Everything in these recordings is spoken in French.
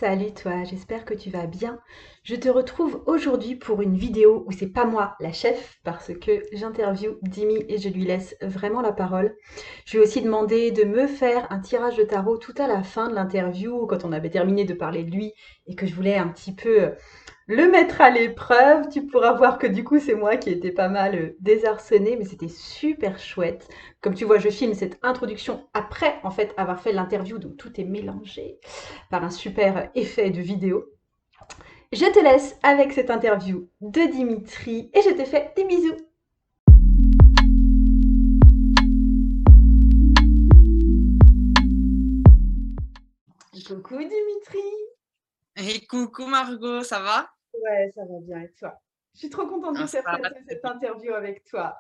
Salut toi, j'espère que tu vas bien. Je te retrouve aujourd'hui pour une vidéo où c'est pas moi la chef parce que j'interviewe Dimi et je lui laisse vraiment la parole. Je lui ai aussi demandé de me faire un tirage de tarot tout à la fin de l'interview quand on avait terminé de parler de lui et que je voulais un petit peu le mettre à l'épreuve. Tu pourras voir que du coup c'est moi qui étais pas mal désarçonnée mais c'était super chouette. Comme tu vois, je filme cette introduction après en fait avoir fait l'interview donc tout est mélangé par un super effet de vidéo. Je te laisse avec cette interview de Dimitri et je te fais des bisous. Coucou Dimitri. Et coucou Margot, ça va? Ouais, ça va bien et toi? Je suis trop contente de Ah, faire ça va très cette bien. interview avec toi.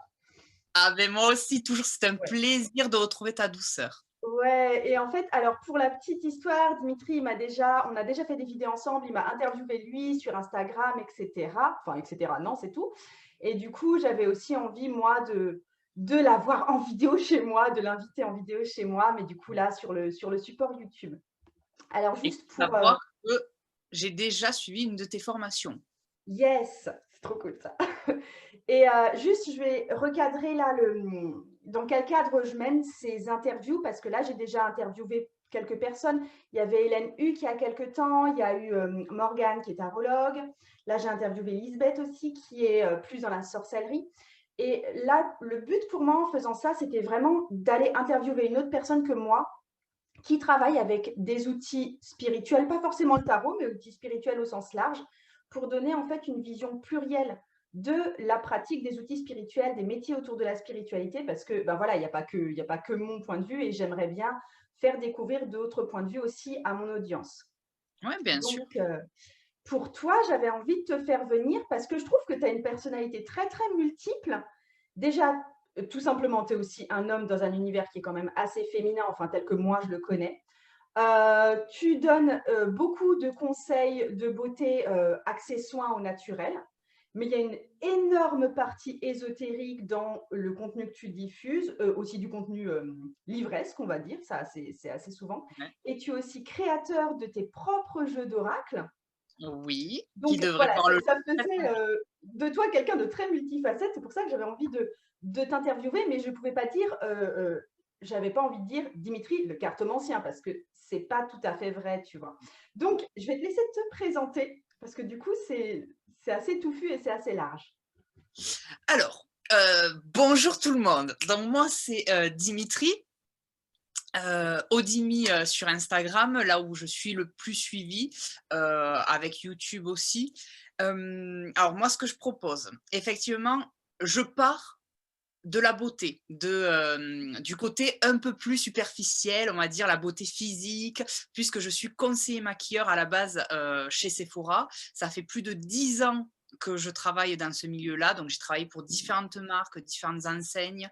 Ah ben moi aussi, toujours, c'est un Ouais. plaisir de retrouver ta douceur. Ouais, et en fait, alors pour la petite histoire, Dimitri, on a déjà fait des vidéos ensemble, il m'a interviewé lui sur Instagram, etc. Enfin, etc. Non, c'est tout. Et du coup, j'avais aussi envie, moi, de l'avoir en vidéo chez moi, de l'inviter en vidéo chez moi, mais du coup, là, sur le support YouTube. Alors, Et juste faut pour. savoir que j'ai déjà suivi une de tes formations. Yes, c'est trop cool ça. Et juste, je vais recadrer là dans quel cadre je mène ces interviews, parce que là, j'ai déjà interviewé quelques personnes. Il y avait Hélène Huck il y a quelques temps, il y a eu Morgane qui est tarologue. Là, j'ai interviewé Lisbeth aussi, qui est plus dans la sorcellerie. Et là, le but pour moi en faisant ça, c'était vraiment d'aller interviewer une autre personne que moi, qui travaille avec des outils spirituels, pas forcément le tarot, mais outils spirituels au sens large, pour donner en fait une vision plurielle de la pratique des outils spirituels, des métiers autour de la spiritualité, parce que ben voilà, il n'y a pas que mon point de vue et j'aimerais bien faire découvrir d'autres points de vue aussi à mon audience. Oui, bien sûr. Donc, pour toi, j'avais envie de te faire venir parce que je trouve que tu as une personnalité très, très multiple. Déjà, tout simplement, tu es aussi un homme dans un univers qui est quand même assez féminin, enfin tel que moi je le connais. Tu donnes beaucoup de conseils de beauté axés soins au naturel, mais il y a une énorme partie ésotérique dans le contenu que tu diffuses, aussi du contenu livresque, on va dire, ça c'est assez souvent. Ouais. Et tu es aussi créateur de tes propres jeux d'oracle. Oui, qui Donc devrait voilà, voir le ça jour très faisait prochainement. de toi quelqu'un de très multifacette. C'est pour ça que j'avais envie de t'interviewer, mais je ne pouvais pas dire, j'avais pas envie de dire Dimitri, le cartomancien, parce que c'est pas tout à fait vrai, tu vois. Donc, je vais te laisser te présenter, parce que du coup, c'est assez touffu et c'est assez large. Alors, bonjour tout le monde. Donc moi, c'est Dimitri, Odimi sur Instagram, là où je suis le plus suivie, avec YouTube aussi. Alors moi, ce que je propose, effectivement, je pars de la beauté, du côté un peu plus superficiel, on va dire la beauté physique, puisque je suis conseiller maquilleur à la base chez Sephora. Ça fait plus de 10 ans que je travaille dans ce milieu-là, donc j'ai travaillé pour différentes marques, différentes enseignes,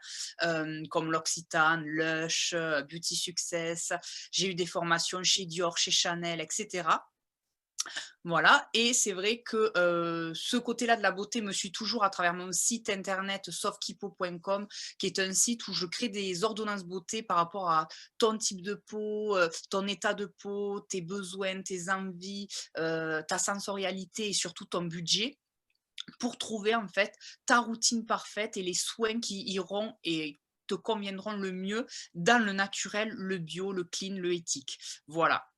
comme l'Occitane, Lush, Beauty Success. J'ai eu des formations chez Dior, chez Chanel, etc. Voilà, et c'est vrai que ce côté-là de la beauté me suit toujours à travers mon site internet softkipo.com, qui est un site où je crée des ordonnances beauté par rapport à ton type de peau, ton état de peau, tes besoins, tes envies, ta sensorialité et surtout ton budget, pour trouver en fait ta routine parfaite et les soins qui iront et te conviendront le mieux dans le naturel, le bio, le clean, le éthique. Voilà.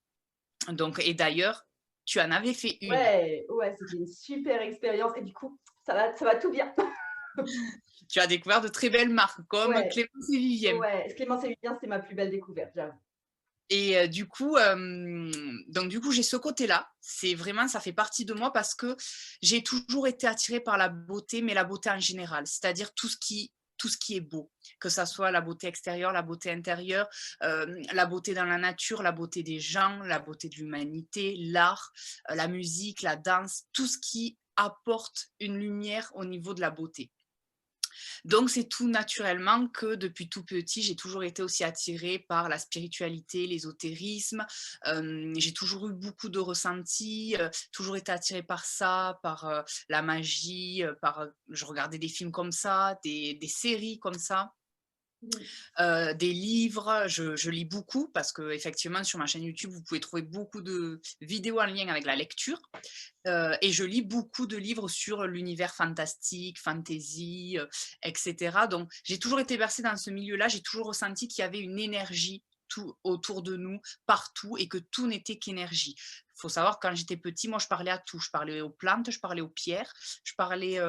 Donc, et d'ailleurs, tu en avais fait une. Ouais, ouais, c'était une super expérience. Et du coup, ça va tout bien. Tu as découvert de très belles marques comme Ouais, Clémence et Vivien. ouais. Clémence et Vivien, c'était ma plus belle découverte, j'avoue. Et du coup, j'ai ce côté-là. C'est vraiment, ça fait partie de moi parce que j'ai toujours été attirée par la beauté, mais la beauté en général, c'est-à-dire tout ce qui est beau, que ça soit la beauté extérieure, la beauté intérieure, la beauté dans la nature, la beauté des gens, la beauté de l'humanité, l'art, la musique, la danse, tout ce qui apporte une lumière au niveau de la beauté. Donc, c'est tout naturellement que depuis tout petit, j'ai toujours été aussi attirée par la spiritualité, l'ésotérisme. J'ai toujours eu beaucoup de ressentis, toujours été attirée par ça, par la magie, je regardais des films comme ça, des séries comme ça. Mhm. Des livres, je lis beaucoup parce que effectivement sur ma chaîne YouTube, vous pouvez trouver beaucoup de vidéos en lien avec la lecture, et je lis beaucoup de livres sur l'univers fantastique, fantasy, et cetera. Donc j'ai toujours été bercée dans ce milieu-là, j'ai toujours ressenti qu'il y avait une énergie tout autour de nous, partout, et que tout n'était qu'énergie. Il faut savoir que quand j'étais petit, moi je parlais à tout, je parlais aux plantes, je parlais aux pierres, je parlais,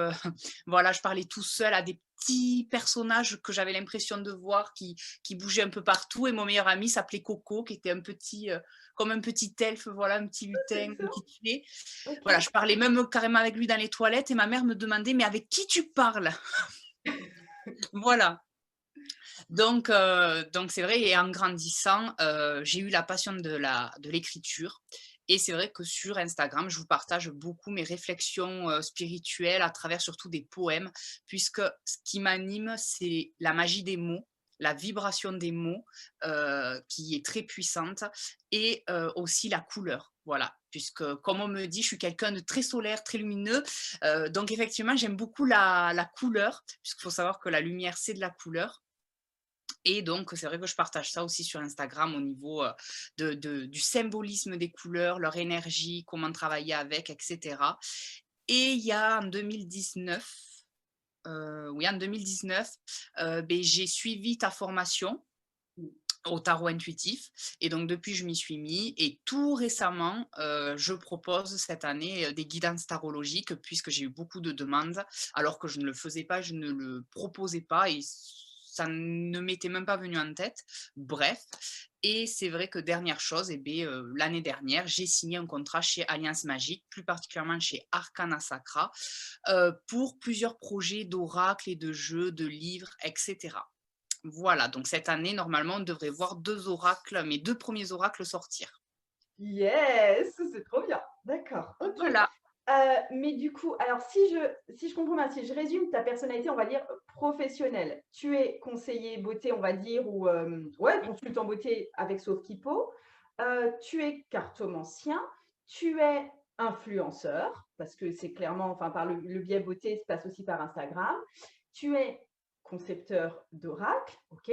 voilà, je parlais tout seul à des petits personnages que j'avais l'impression de voir qui bougeaient un peu partout, et mon meilleur ami s'appelait Coco, qui était un petit, comme un petit elfe, voilà, un petit C'est lutin, une excellent. petite fée. Ok. Voilà, je parlais même carrément avec lui dans les toilettes, et ma mère me demandait: «Mais avec qui tu parles?» Voilà. Donc c'est vrai, et en grandissant, j'ai eu la passion de l'écriture, et c'est vrai que sur Instagram, je vous partage beaucoup mes réflexions, spirituelles à travers surtout des poèmes, puisque ce qui m'anime, c'est la magie des mots, la vibration des mots, qui est très puissante, et aussi la couleur. Voilà, puisque comme on me dit, je suis quelqu'un de très solaire, très lumineux, donc effectivement, j'aime beaucoup la couleur, puisqu'il faut savoir que la lumière, c'est de la couleur, et donc, c'est vrai que je partage ça aussi sur Instagram au niveau du symbolisme des couleurs, leur énergie, comment travailler avec, etc. Et il y a en 2019, oui, en 2019, ben, j'ai suivi ta formation au tarot intuitif. Et donc, depuis, je m'y suis mis. Et tout récemment, je propose cette année des guidances tarologiques, puisque j'ai eu beaucoup de demandes, alors que je ne le faisais pas, je ne le proposais pas, et ça ne m'était même pas venu en tête. Bref. Et c'est vrai que dernière chose, eh bien, l'année dernière, j'ai signé un contrat chez Alliance Magique, plus particulièrement chez Arcana Sacra, pour plusieurs projets d'oracles et de jeux, de livres, etc. Voilà, donc cette année, normalement, on devrait voir 2 oracles, mes 2 premiers oracles sortir. Yes, c'est trop bien. D'accord, ok. Voilà. Mais du coup, alors si je comprends bien, si je résume ta personnalité, on va dire professionnelle, tu es conseiller beauté, on va dire, ou ouais, consultant beauté avec Sauve qui Peau. Tu es cartomancien, tu es influenceur, parce que c'est clairement, enfin, par le biais beauté, se passe aussi par Instagram. Tu es concepteur d'oracle, ok.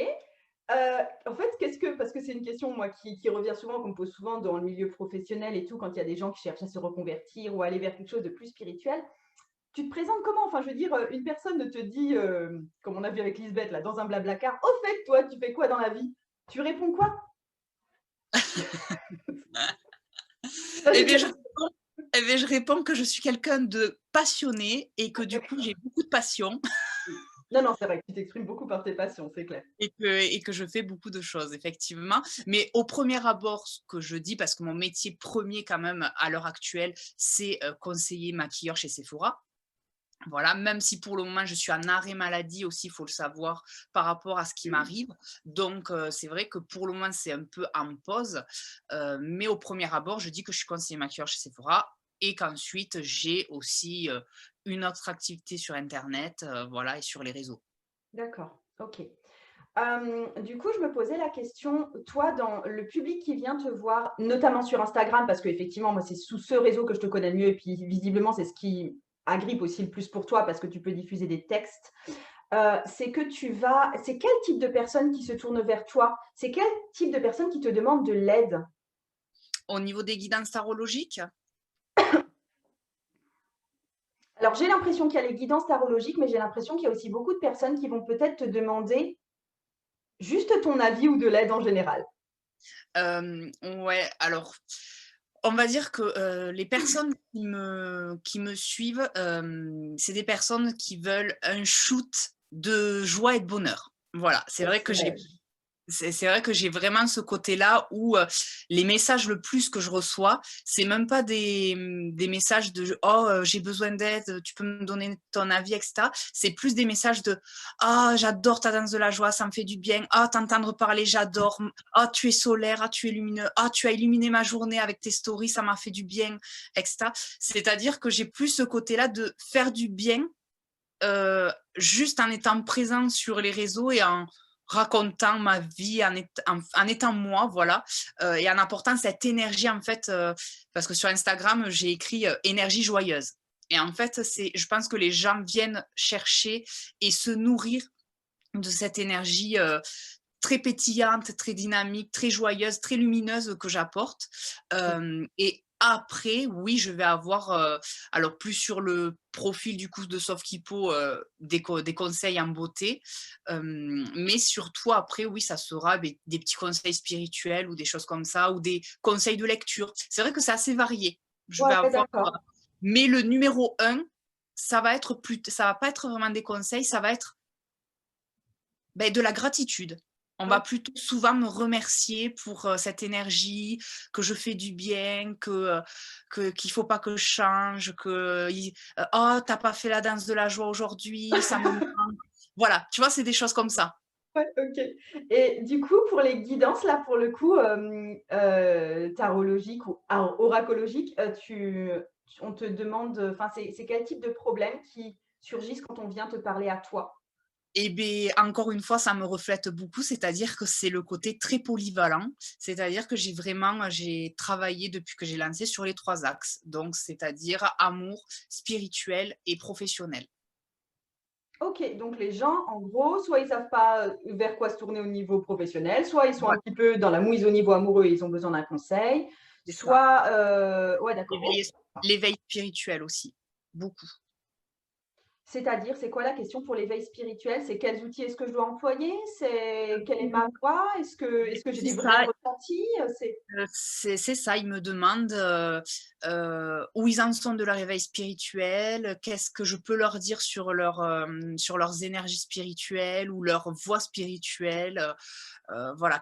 En fait, parce que c'est une question, moi, qui revient souvent, qu'on me pose souvent dans le milieu professionnel et tout, quand il y a des gens qui cherchent à se reconvertir ou à aller vers quelque chose de plus spirituel. Tu te présentes comment? Enfin, je veux dire, une personne ne te dit, comme on a vu avec Lisbeth, là, dans un blablacar, au fait, toi, tu fais quoi dans la vie? Tu réponds quoi? Eh bien, je réponds que je suis quelqu'un de passionné, et que du coup, D'accord. j'ai beaucoup de passion, Non, non, c'est vrai que tu t'exprimes beaucoup par tes passions, c'est clair. et que je fais beaucoup de choses, effectivement. Mais au premier abord, ce que je dis, parce que mon métier premier, quand même, à l'heure actuelle, c'est conseiller maquilleur chez Sephora. Voilà, même si pour le moment je suis en arrêt maladie aussi, il faut le savoir, par rapport à ce qui m'arrive. Donc, c'est vrai que pour le moment, c'est un peu en pause. Mais au premier abord, je dis que je suis conseiller maquilleur chez Sephora, et qu'ensuite, j'ai aussi une autre activité sur Internet, voilà, et sur les réseaux. D'accord, ok. Du coup, je me posais la question, toi, dans le public qui vient te voir, notamment sur Instagram, parce qu'effectivement, moi, c'est sous ce réseau que je te connais le mieux, et puis visiblement, c'est ce qui agrippe aussi le plus pour toi, parce que tu peux diffuser des textes. C'est quel type de personne qui se tourne vers toi? C'est quel type de personne qui te demande de l'aide? Au niveau des guidances tarologiques, Alors, j'ai l'impression qu'il y a les guidances tarologiques, mais j'ai l'impression qu'il y a aussi beaucoup de personnes qui vont peut-être te demander juste ton avis ou de l'aide en général. ouais, alors, on va dire que les personnes qui me suivent, c'est des personnes qui veulent un shoot de joie et de bonheur. Voilà, c'est vrai que j'ai Serais-je? c'est vrai que j'ai vraiment ce côté-là où, les messages le plus que je reçois, c'est même pas des messages de: «Oh, j'ai besoin d'aide, tu peux me donner ton avis?» et cetera. C'est plus des messages de: «Ah, j'adore ta danse de la joie, ça me fait du bien. Ah, t'entendre parler, j'adore. Ah, tu es solaire. Ah, tu es lumineux. Ah, tu as illuminé ma journée avec tes stories, ça m'a fait du bien», et cetera. C'est-à-dire que j'ai plus ce côté-là de faire du bien, juste en étant présent sur les réseaux et en racontant ma vie, en étant moi, voilà, et en apportant cette énergie, en fait, parce que sur Instagram, j'ai écrit énergie joyeuse. Et en fait, je pense que les gens viennent chercher et se nourrir de cette énergie très pétillante, très dynamique, très joyeuse, très lumineuse que j'apporte. Et après, oui, je vais avoir, alors plus sur le profil du coup de Soft Hippo, des conseils en beauté, mais surtout après, oui, ça sera des petits conseils spirituels ou des choses comme ça, ou des conseils de lecture. C'est vrai que c'est assez varié. Je vais Ouais, avoir, d'accord. mais le numéro un, ça va pas être vraiment des conseils, ça va être de la gratitude. On va Ouais. plutôt souvent me remercier pour, cette énergie, que je fais du bien, qu'il faut pas que je change, «Oh, tu pas fait la danse de la joie aujourd'hui, ça me manque». Voilà, tu vois? C'est des choses comme ça. Ouais, OK. Et du coup, pour les guidances, là, pour le coup, tarologiques ou oracologiques, on te demande, enfin, c'est quel type de problèmes qui surgissent quand on vient te parler à toi? Et beh, encore une fois, ça me reflète beaucoup, c'est-à-dire que c'est le côté très polyvalent. C'est-à-dire que j'ai travaillé depuis que j'ai lancé sur les 3 axes, donc c'est-à-dire amour, spirituel et professionnel. OK, donc les gens, en gros, soit ils savent pas, vers quoi se tourner au niveau professionnel, soit ils sont un Voilà, petit peu dans la mouise au niveau amoureux et ils ont besoin d'un conseil, c'est ça. soit, ouais, d'accord. OK. L'éveil l'éveil spirituel aussi, beaucoup. C'est-à-dire, c'est quoi la question pour l'éveil spirituel? C'est quels outils est-ce que je dois employer? C'est quelle est ma voie? Est-ce que j'ai C'est des vrais ça, ressentis? C'est c'est ça, ils me demandent, où ils en sont de leur éveil spirituel, qu'est-ce que je peux leur dire sur leurs énergies spirituelles ou leur voie spirituelle, voilà,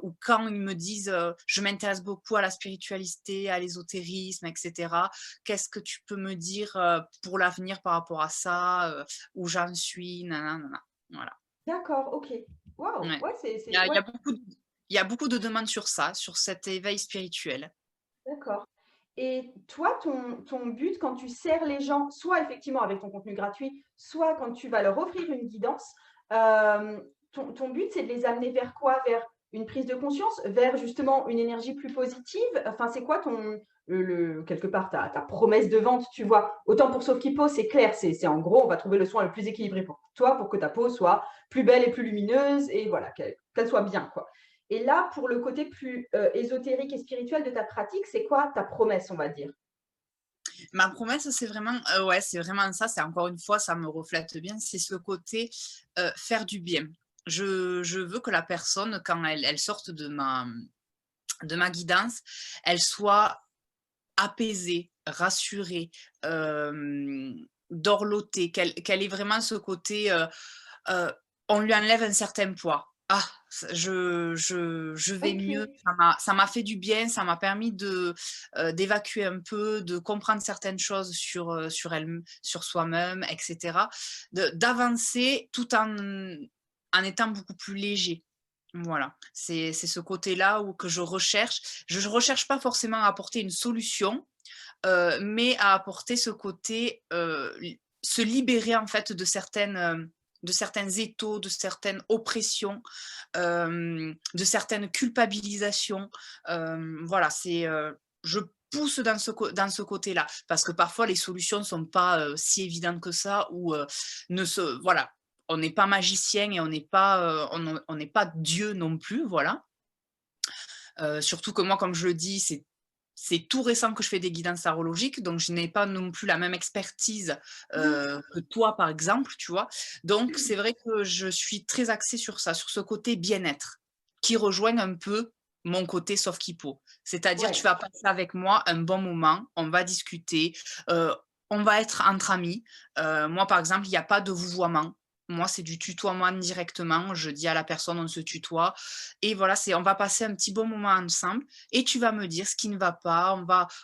ou quand ils me disent, «Je m'intéresse beaucoup à la spiritualité, à l'ésotérisme et cetera. Qu'est-ce que tu peux me dire, pour l'avenir par rapport à ça, où j'en suis?» nin voilà. d'accord, OK. Waouh! Ouais. Ouais, Il y a il y ouais, a beaucoup de il y a beaucoup de demandes sur ça, sur cet éveil spirituel. d'accord. Et toi, ton but quand tu sers les gens, soit effectivement avec ton contenu gratuit, soit quand tu vas leur offrir une guidance, ton but, c'est de les amener vers quoi? Vers une prise de conscience? Vers justement une énergie plus positive? Enfin, c'est quoi quelque part ta promesse de vente, tu vois? Autant pour Sofipo, c'est clair, c'est en gros, on va trouver le soin le plus équilibré pour toi, pour que ta peau soit plus belle et plus lumineuse et voilà, qu'elle soit bien, quoi. Et là, pour le côté plus, ésotérique et spirituel de ta pratique, c'est quoi ta promesse, on va dire? Ma promesse, c'est vraiment, ouais, c'est vraiment ça, c'est encore une fois, ça me reflète bien, c'est ce côté, faire du bien. Je veux que la personne, quand elle sorte de ma guidance, elle soit apaisée, rassurée, dorlotée, qu'elle ait vraiment ce côté, heu, on lui enlève un certain poids. Ah, je vais mieux, OK. ça m'a fait du bien, ça m'a permis d'évacuer un peu, de comprendre certaines choses sur soi-même et cetera. D'avancer tout en étant beaucoup plus léger. Voilà, c'est ce côté-là où que je recherche. Je recherche pas forcément à apporter une solution, mais à apporter ce côté, se libérer en fait de certains étaux, de certaines oppressions, de certaines culpabilisations. Voilà, je pousse dans ce côté-là, parce que parfois les solutions ne sont pas, si évidentes que ça ou, ne se voilà, on n'est pas magicien et on n'est pas Dieu non plus, voilà. Surtout que moi, comme je le dis, c'est tout récent que je fais des guidances tarologiques, donc je n'ai pas non plus la même expertise, que toi, par exemple, tu vois? Donc c'est vrai que je suis très axée sur ça, sur ce côté bien-être, qui rejoint un peu mon côté soft hippo. C'est-à-dire, tu Ouais, vas passer avec moi un bon moment, on va discuter, heu, on va être entre amis. Moi, par exemple, il y a pas de vouvoiement. Moi, c'est du tutoiement directement. Je dis à la personne: «On se tutoie», et voilà, on va passer un petit bon moment ensemble et tu vas me dire ce qui ne va pas,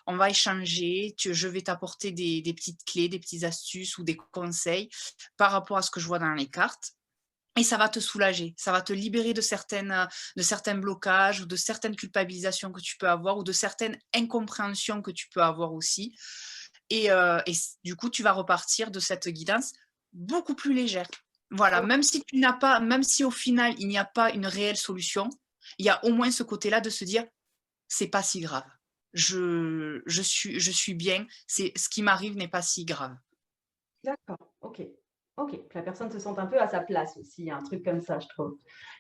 on va échanger, je vais t'apporter des petites clés, des petites astuces ou des conseils par rapport à ce que je vois dans les cartes, et ça va te soulager, ça va te libérer de certains blocages ou de certaines culpabilisations que tu peux avoir ou de certaines incompréhensions que tu peux avoir aussi, du coup, tu vas repartir de cette guidance beaucoup plus légère. Voilà, OK, même si au final, il n'y a pas une réelle solution, il y a au moins ce côté-là de se dire: «C'est pas si grave. Je suis bien, ce qui m'arrive n'est pas si grave». d'accord, OK. Ok, que la personne se sente un peu à sa place aussi, un truc comme ça, je trouve.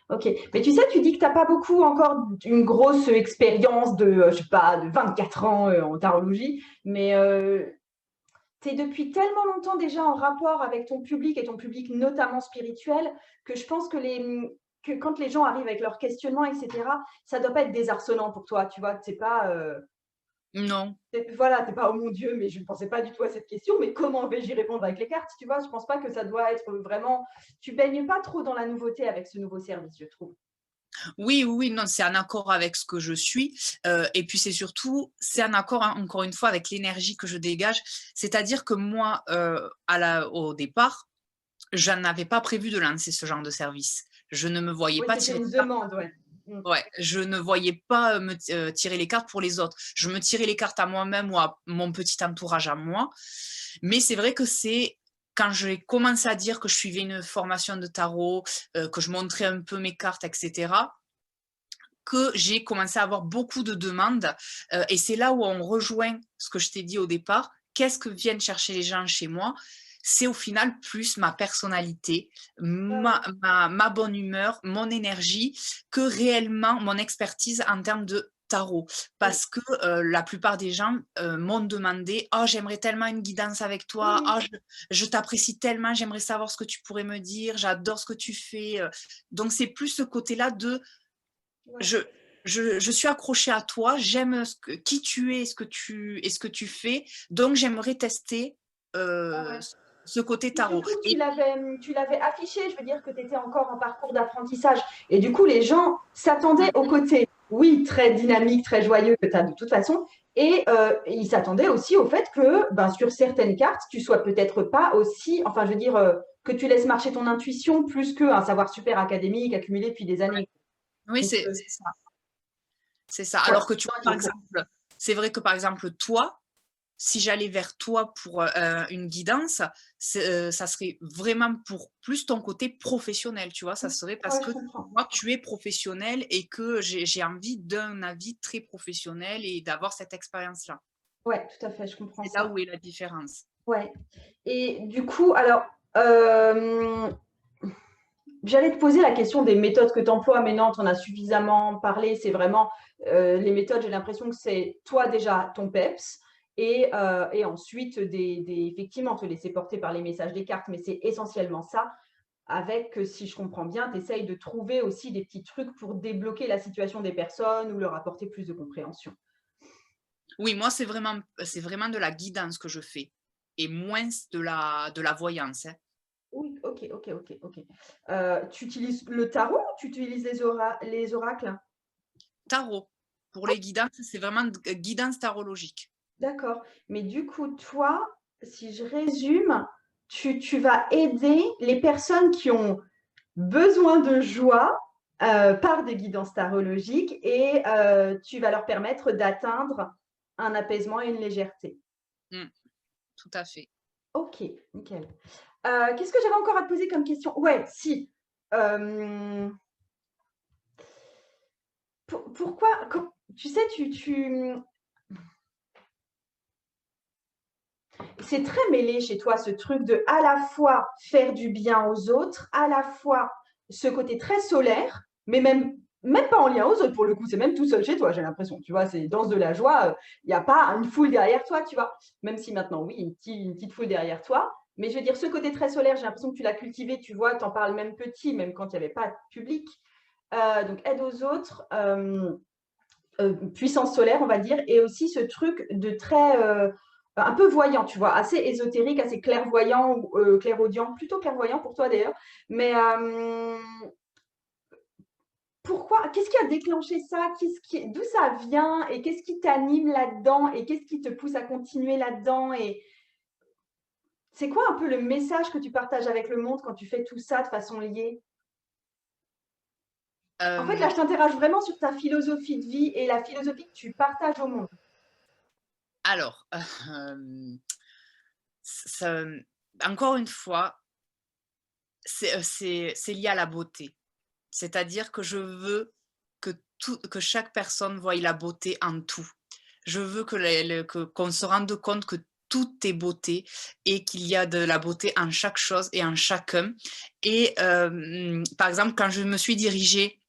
Ok, mais tu sais, tu dis que tu n'as pas beaucoup encore une grosse expérience de, je sais pas, de 24 ans en tarologie, mais tu es depuis tellement longtemps déjà en rapport avec ton public et ton public notamment spirituel que je pense que quand les gens arrivent avec leurs questionnements, etc., ça doit pas être désarçonnant pour toi, tu vois, c'est pas, Non. voilà, t'es pas, oh mon Dieu, mais je ne pensais pas du tout à cette question, mais comment vais-je y répondre avec les cartes, tu vois, je pense pas que ça doit être vraiment, tu baignes pas trop dans la nouveauté avec ce nouveau service, je trouve. Oui, oui, oui, non, c'est en accord avec ce que je suis. Et puis c'est surtout, c'est en accord, hein, encore une fois, avec l'énergie que je dégage. C'est-à-dire que moi, au départ, je n'avais pas prévu de lancer ce genre de service. Je ne me voyais Oui, pas c'était tirer une les cartes. demande, ouais. Mm. Ouais, je ne voyais pas tirer les cartes pour les autres. Je me tirais les cartes à moi-même ou à mon petit entourage à moi. Mais c'est vrai que c'est quand j'ai commencé à dire que je suivais une formation de tarot, que je montrais un peu mes cartes, etc., que j'ai commencé à avoir beaucoup de demandes. Et c'est là où on rejoint ce que je t'ai dit au départ. Qu'est-ce que viennent chercher les gens chez moi? C'est au final plus ma personnalité, Ouais, ouais. ma bonne humeur, mon énergie, que réellement mon expertise en termes de tarot. Oui, Parce que la plupart des gens m'ont demandé: «Oh, j'aimerais tellement une guidance avec oui, toi. oui. Oh, je t'apprécie tellement, j'aimerais savoir ce que tu pourrais me dire, j'adore ce que tu fais.» Donc, c'est plus ce côté-là de Ouais. je, je suis accrochée à toi, j'aime qui tu es, ce que tu fais, donc j'aimerais tester Ah ouais. ce côté Puis tarot. surtout, Et tu l'avais affiché, je veux dire que tu étais encore en parcours d'apprentissage. Et du coup, les gens s'attendaient au côté, oui, très dynamique, très joyeux que tu as de toute façon. Et ils s'attendaient aussi au fait que ben, sur certaines cartes, tu sois peut-être pas aussi, enfin, je veux dire, que tu laisses marcher ton intuition plus qu'un savoir super académique accumulé depuis des années. oui, Donc, c'est ça. C'est ça. voilà, Alors que tu vois, les gens par étaient au courant. exemple, c'est vrai que par exemple, toi, si j'allais vers toi pour une guidance, ça serait vraiment pour plus ton côté professionnel, tu vois. Ça serait parce Ouais, que je comprends. moi, tu es professionnel et que j'ai envie d'un avis très professionnel et d'avoir cette expérience-là. Ouais, tout à fait, je comprends C'est là ça. où est la différence. Ouais. Et du coup, alors, j'allais te poser la question des méthodes que tu emploies, mais non, tu en as suffisamment parlé. C'est vraiment les méthodes, j'ai l'impression que c'est toi déjà ton PEPS et ensuite effectivement te laisser porter par les messages des cartes, mais c'est essentiellement ça. Avec, si je comprends bien, tu essayes de trouver aussi des petits trucs pour débloquer la situation des personnes ou leur apporter plus de compréhension. Oui, moi, c'est vraiment de la guidance que je fais et moins de la voyance, hein. Oui, ok, ok, ok, ok. Tu utilises le tarot ou tu utilises les oracles? Tarot. Pour les guidances, c'est vraiment guidance tarologique. D'accord. Mais du coup, toi, si je résume, tu vas aider les personnes qui ont besoin de joie par des guidances tarologiques et tu vas leur permettre d'atteindre un apaisement et une légèreté. Mm, tout à fait. Ok, nickel. Qu'est-ce que j'avais encore à te poser comme question? Ouais, si. Euh, pourquoi, tu sais, c'est très mêlé chez toi, ce truc de à la fois faire du bien aux autres, à la fois ce côté très solaire, mais même pas en lien aux autres pour le coup, c'est même tout seul chez toi, j'ai l'impression, tu vois, c'est danse de la joie, il n'y a pas une foule derrière toi, tu vois, même si maintenant, oui, une petite foule derrière toi, mais je veux dire, ce côté très solaire, j'ai l'impression que tu l'as cultivé, tu vois, tu en parles même petit, même quand il n'y avait pas de public. Donc, aide aux autres, puissance solaire, on va dire, et aussi ce truc de très un peu voyant, tu vois, assez ésotérique, assez clairvoyant ou clairaudient, plutôt clairvoyant pour toi d'ailleurs. Mais pourquoi, qu'est-ce qui a déclenché ça? D'où ça vient et qu'est-ce qui t'anime là-dedans et qu'est-ce qui te pousse à continuer là-dedans? Et c'est quoi un peu le message que tu partages avec le monde quand tu fais tout ça de façon liée? En fait, là, Euh, je t'interroge vraiment sur ta philosophie de vie et la philosophie que tu partages au monde. alors, euh, ça- encore une fois, c'est lié à la beauté. C'est-à-dire que je veux que chaque personne voie la beauté en tout. Je veux qu'on se rende compte que tout est beauté et qu'il y a de la beauté en chaque chose et en chacun. Et par exemple, quand je me suis dirigée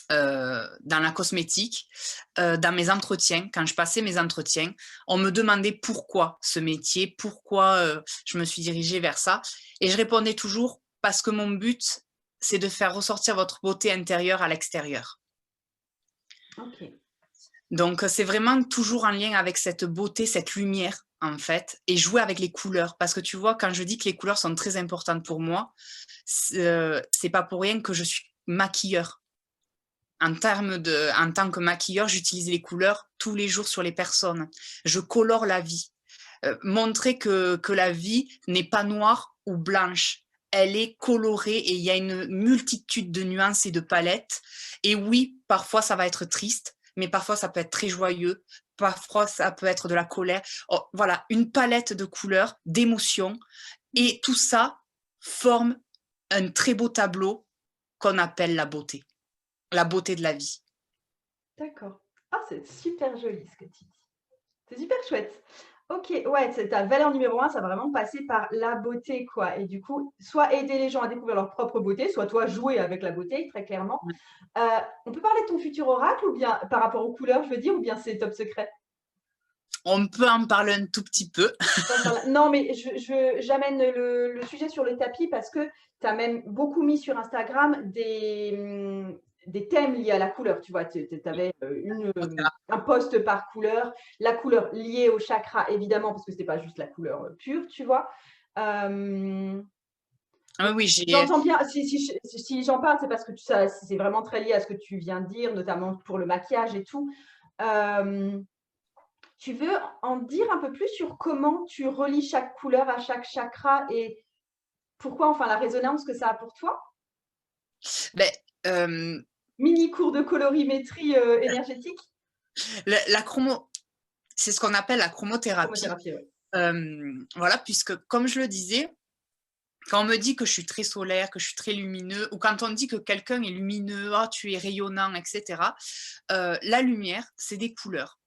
dans la cosmétique, dans mes entretiens, quand je passais mes entretiens, on me demandait pourquoi ce métier, pourquoi je me suis dirigée vers ça. Et je répondais toujours parce que mon but, c'est de faire ressortir votre beauté intérieure à l'extérieur. Ok. Donc, c'est vraiment toujours en lien avec cette beauté, cette lumière, en fait, et jouer avec les couleurs. Parce que tu vois, quand je dis que les couleurs sont très importantes pour moi, c'est pas pour rien que je suis maquilleur. En tant que maquilleur, j'utilise les couleurs tous les jours sur les personnes. Je colore la vie. Montrer que la vie n'est pas noire ou blanche. Elle est colorée et il y a une multitude de nuances et de palettes. Et oui, parfois ça va être triste, mais parfois ça peut être très joyeux. Parfois ça peut être de la colère. Oh, voilà, une palette de couleurs, d'émotions. Et tout ça forme un très beau tableau qu'on appelle la beauté de la vie. D'accord. Ah, c'est super joli ce que tu dis. C'est super chouette. Ok, ouais, c'est ta valeur numéro un, ça va vraiment passer par la beauté, quoi. Et du coup, soit aider les gens à découvrir leur propre beauté, soit toi jouer avec la beauté, très clairement. On peut parler de ton futur oracle ou bien par rapport aux couleurs, je veux dire, ou bien c'est top secret? On peut en parler un tout petit peu. Non, mais j'amène le sujet sur le tapis parce que tu as même beaucoup mis sur Instagram des thèmes liés à la couleur. Tu vois, tu avais un post par couleur, la couleur liée au chakra, évidemment, parce que ce n'est pas juste la couleur pure, tu vois. Oui, j'ai. J'entends bien, si j'en parle, c'est parce que c'est vraiment très lié à ce que tu viens de dire, notamment pour le maquillage et tout. Tu veux en dire un peu plus sur comment tu relis chaque couleur à chaque chakra et pourquoi, enfin, la résonance que ça a pour toi? Ben, euh, Mini cours de colorimétrie énergétique? la chromo, c'est ce qu'on appelle la chromothérapie. Chromothérapie, oui. Voilà, puisque comme je le disais, quand on me dit que je suis très solaire, que je suis très lumineux, ou quand on dit que quelqu'un est lumineux, ah, tu es rayonnant, etc., la lumière, c'est des couleurs.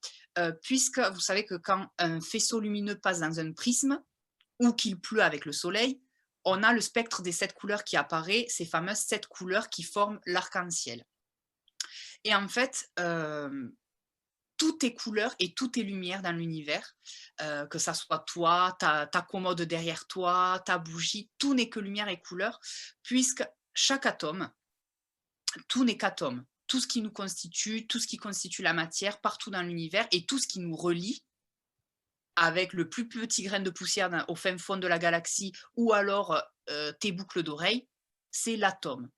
Puisque vous savez que quand un faisceau lumineux passe dans un prisme, ou qu'il pleut avec le soleil, on a le spectre des 7 couleurs qui apparaît, ces fameuses 7 couleurs qui forment l'arc-en-ciel. Et en fait, tout est couleur et tout est lumière dans l'univers, que ça soit toi, ta commode derrière toi, ta bougie, tout n'est que lumière et couleur, puisque chaque atome, tout n'est qu'atome. Tout ce qui nous constitue, tout ce qui constitue la matière partout dans l'univers et tout ce qui nous relie avec le plus petit grain de poussière au fin fond de la galaxie ou alors tes boucles d'oreilles, c'est l'atome.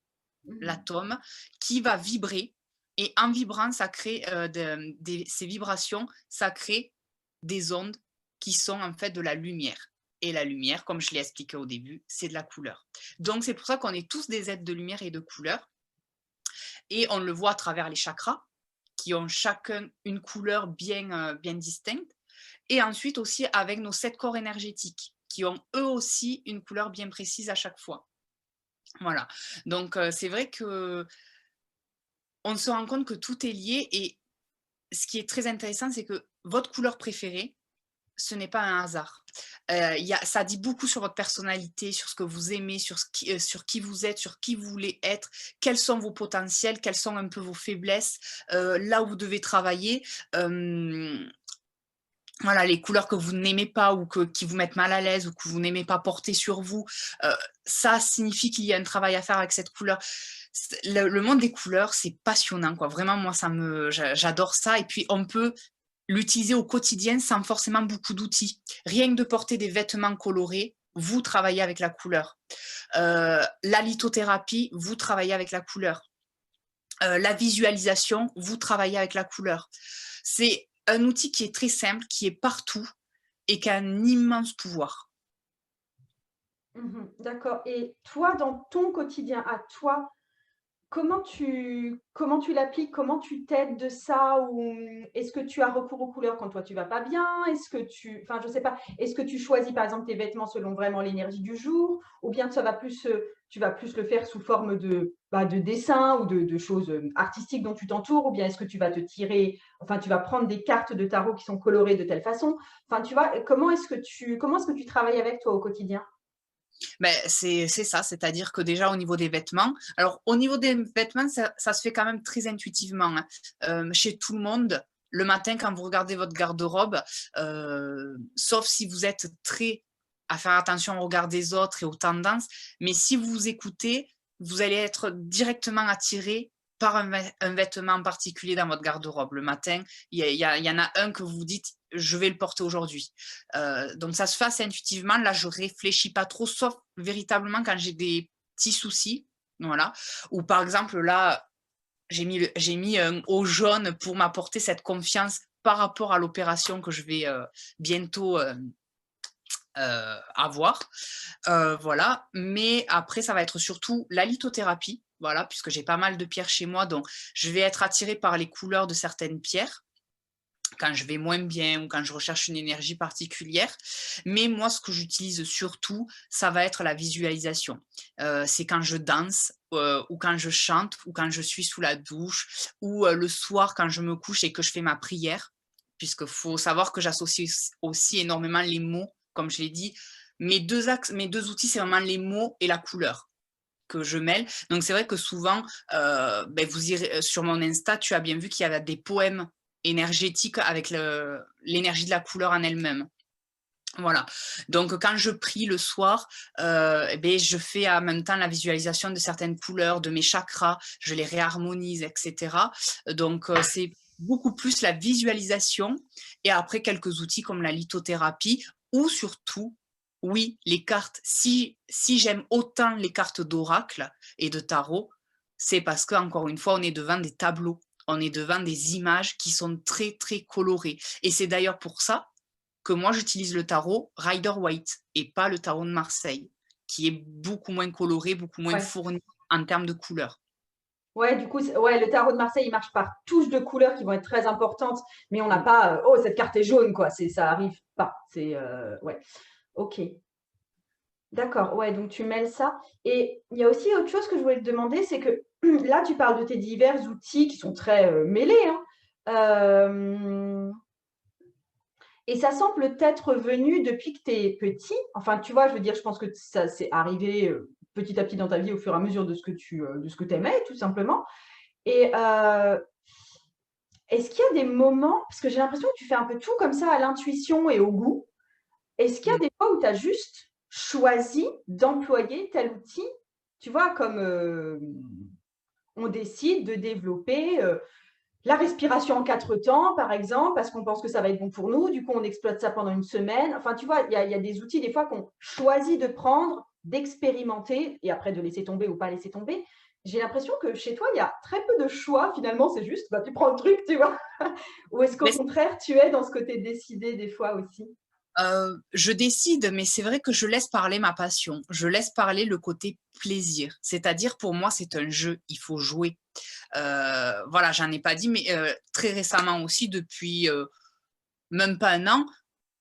L'atome qui va vibrer et en vibrant, ça crée ces vibrations, ça crée des ondes qui sont en fait de la lumière. Et la lumière, comme je l'ai expliqué au début, c'est de la couleur. Donc c'est pour ça qu'on est tous des êtres de lumière et de couleur. Et on le voit à travers les chakras, qui ont chacun une couleur bien distincte. Et ensuite aussi avec nos 7 corps énergétiques, qui ont eux aussi une couleur bien précise à chaque fois. Voilà. Donc c'est vrai que on se rend compte que tout est lié et ce qui est très intéressant, c'est que votre couleur préférée, ce n'est pas un hasard. Ça dit beaucoup sur votre personnalité, sur ce que vous aimez, sur qui vous êtes, sur qui vous voulez être, quels sont vos potentiels, quelles sont un peu vos faiblesses, là où vous devez travailler. Voilà, les couleurs que vous n'aimez pas ou qui vous mettent mal à l'aise ou que vous n'aimez pas porter sur vous, ça signifie qu'il y a un travail à faire avec cette couleur. Le monde des couleurs, c'est passionnant, quoi. Vraiment, moi, j'adore ça. Et puis, on peut l'utiliser au quotidien sans forcément beaucoup d'outils. Rien que de porter des vêtements colorés, vous travaillez avec la couleur. La lithothérapie, vous travaillez avec la couleur. La visualisation, vous travaillez avec la couleur. C'est un outil qui est très simple, qui est partout et qui a un immense pouvoir. D'accord. Et toi, dans ton quotidien à toi, comment tu l'appliques? Comment tu t'aides de ça? Ou est-ce que tu as recours aux couleurs quand toi tu vas pas bien? Enfin, je sais pas, est-ce que tu choisis par exemple tes vêtements selon vraiment l'énergie du jour? Ou bien tu vas plus le faire sous forme de de dessin ou de choses artistiques dont tu t'entoures, ou bien est-ce que tu vas te tirer, enfin, tu vas prendre des cartes de tarot qui sont colorées de telle façon? Enfin, tu vois, comment est-ce que tu travailles avec toi au quotidien? Ben c'est ça, c'est-à-dire que déjà au niveau des vêtements, alors au niveau des vêtements, ça se fait quand même très intuitivement, hein. Chez tout le monde, le matin quand vous regardez votre garde-robe, sauf si vous êtes très à faire attention au regard des autres et aux tendances, mais si vous vous écoutez, vous allez être directement attiré par un vêtement en particulier dans votre garde-robe. Le matin, il y en a un que vous vous dites: «Je vais le porter aujourd'hui». Donc ça se fait assez intuitivement. Là, je réfléchis pas trop, sauf véritablement quand j'ai des petits soucis, voilà. Ou par exemple, là, j'ai mis un haut jaune pour m'apporter cette confiance par rapport à l'opération que je vais bientôt avoir. Voilà. Mais après, ça va être surtout la lithothérapie, voilà, puisque j'ai pas mal de pierres chez moi, donc je vais être attirée par les couleurs de certaines pierres quand je vais moins bien ou quand je recherche une énergie particulière. Mais moi, ce que j'utilise surtout, ça va être la visualisation. C'est quand je danse ou quand je chante ou quand je suis sous la douche ou le soir quand je me couche et que je fais ma prière, puisque faut savoir que j'associe aussi énormément les mots, comme je l'ai dit. Mes deux outils, c'est vraiment les mots et la couleur que je mêle. Donc c'est vrai que souvent, vous irez sur mon Insta, tu as bien vu qu'il y avait des poèmes énergétiques avec l'énergie de la couleur en elle-même. Voilà. Donc quand je prie le soir, je fais en même temps la visualisation de certaines couleurs, de mes chakras, je les réharmonise, etc. Donc c'est beaucoup plus la visualisation et après quelques outils comme la lithothérapie ou surtout, oui, les cartes. Si j'aime autant les cartes d'oracle et de tarot, c'est parce que encore une fois, on est devant des tableaux, on est devant des images qui sont très très colorées. Et c'est d'ailleurs pour ça que moi j'utilise le tarot Rider-Waite et pas le tarot de Marseille, qui est beaucoup moins coloré, beaucoup moins Ouais. fourni en termes de couleurs. Ouais, du coup, ouais, le tarot de Marseille, il marche par touches de couleurs qui vont être très importantes, mais on n'a Mm. pas, oh, cette carte est jaune, quoi. Ça arrive pas. Ouais. Ok. D'accord. Ouais, donc tu mêles ça. Et il y a aussi autre chose que je voulais te demander, c'est que là, tu parles de tes divers outils qui sont très mêlés, hein. Euh, Et ça semble être venu depuis que tu es petit. Enfin, tu vois, je veux dire, je pense que ça s'est arrivé petit à petit dans ta vie au fur et à mesure de ce que de ce que tu aimais, tout simplement. Et est-ce qu'il y a des moments, parce que j'ai l'impression que tu fais un peu tout comme ça à l'intuition et au goût, est-ce qu'il y a Mm. des fois où tu as juste choisi d'employer tel outil, tu vois, comme on décide de développer la respiration en 4 temps, par exemple, parce qu'on pense que ça va être bon pour nous. Du coup, on exploite ça pendant une semaine. Enfin, tu vois, il y a des outils des fois qu'on choisit de prendre, d'expérimenter et après de laisser tomber ou pas laisser tomber. J'ai l'impression que chez toi, il y a très peu de choix. Finalement, c'est juste, tu prends le truc, tu vois. Ou est-ce qu'au Mais contraire, tu es dans ce côté décidé des fois aussi? je décide, mais c'est vrai que je laisse parler ma passion. Je laisse parler le côté plaisir. C'est-à-dire, pour moi, c'est un jeu. Il faut jouer. Voilà, j'en ai pas dit, mais très récemment aussi, depuis même pas un an,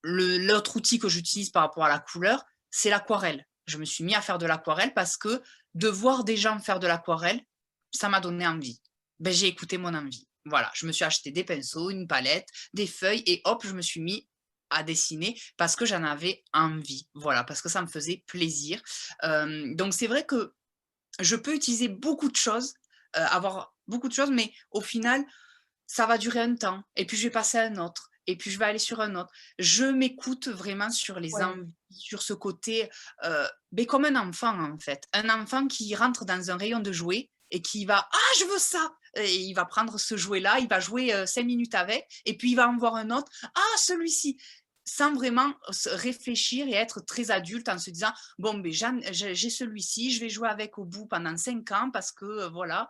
l'autre outil que j'utilise par rapport à la couleur, c'est l'aquarelle. Je me suis mis à faire de l'aquarelle parce que de voir des gens faire de l'aquarelle, ça m'a donné envie. J'ai écouté mon envie. Voilà, je me suis acheté des pinceaux, une palette, des feuilles et hop, je me suis mis à dessiner parce que j'en avais envie. Voilà, parce que ça me faisait plaisir. Donc c'est vrai que je peux utiliser beaucoup de choses, avoir beaucoup de choses, mais au final, ça va durer un temps. Et puis je vais passer à un autre. Et puis je vais aller sur un autre. Je m'écoute vraiment sur les Ouais. envies, sur ce côté, mais comme un enfant en fait. Un enfant qui rentre dans un rayon de jouets et qui va ah je veux ça et il va prendre ce jouet là, il va jouer 5 minutes avec et puis il va en voir un autre ah celui-ci sans vraiment réfléchir et être très adulte en se disant bon ben j'ai celui-ci, je vais jouer avec au bout pendant 5 ans parce que voilà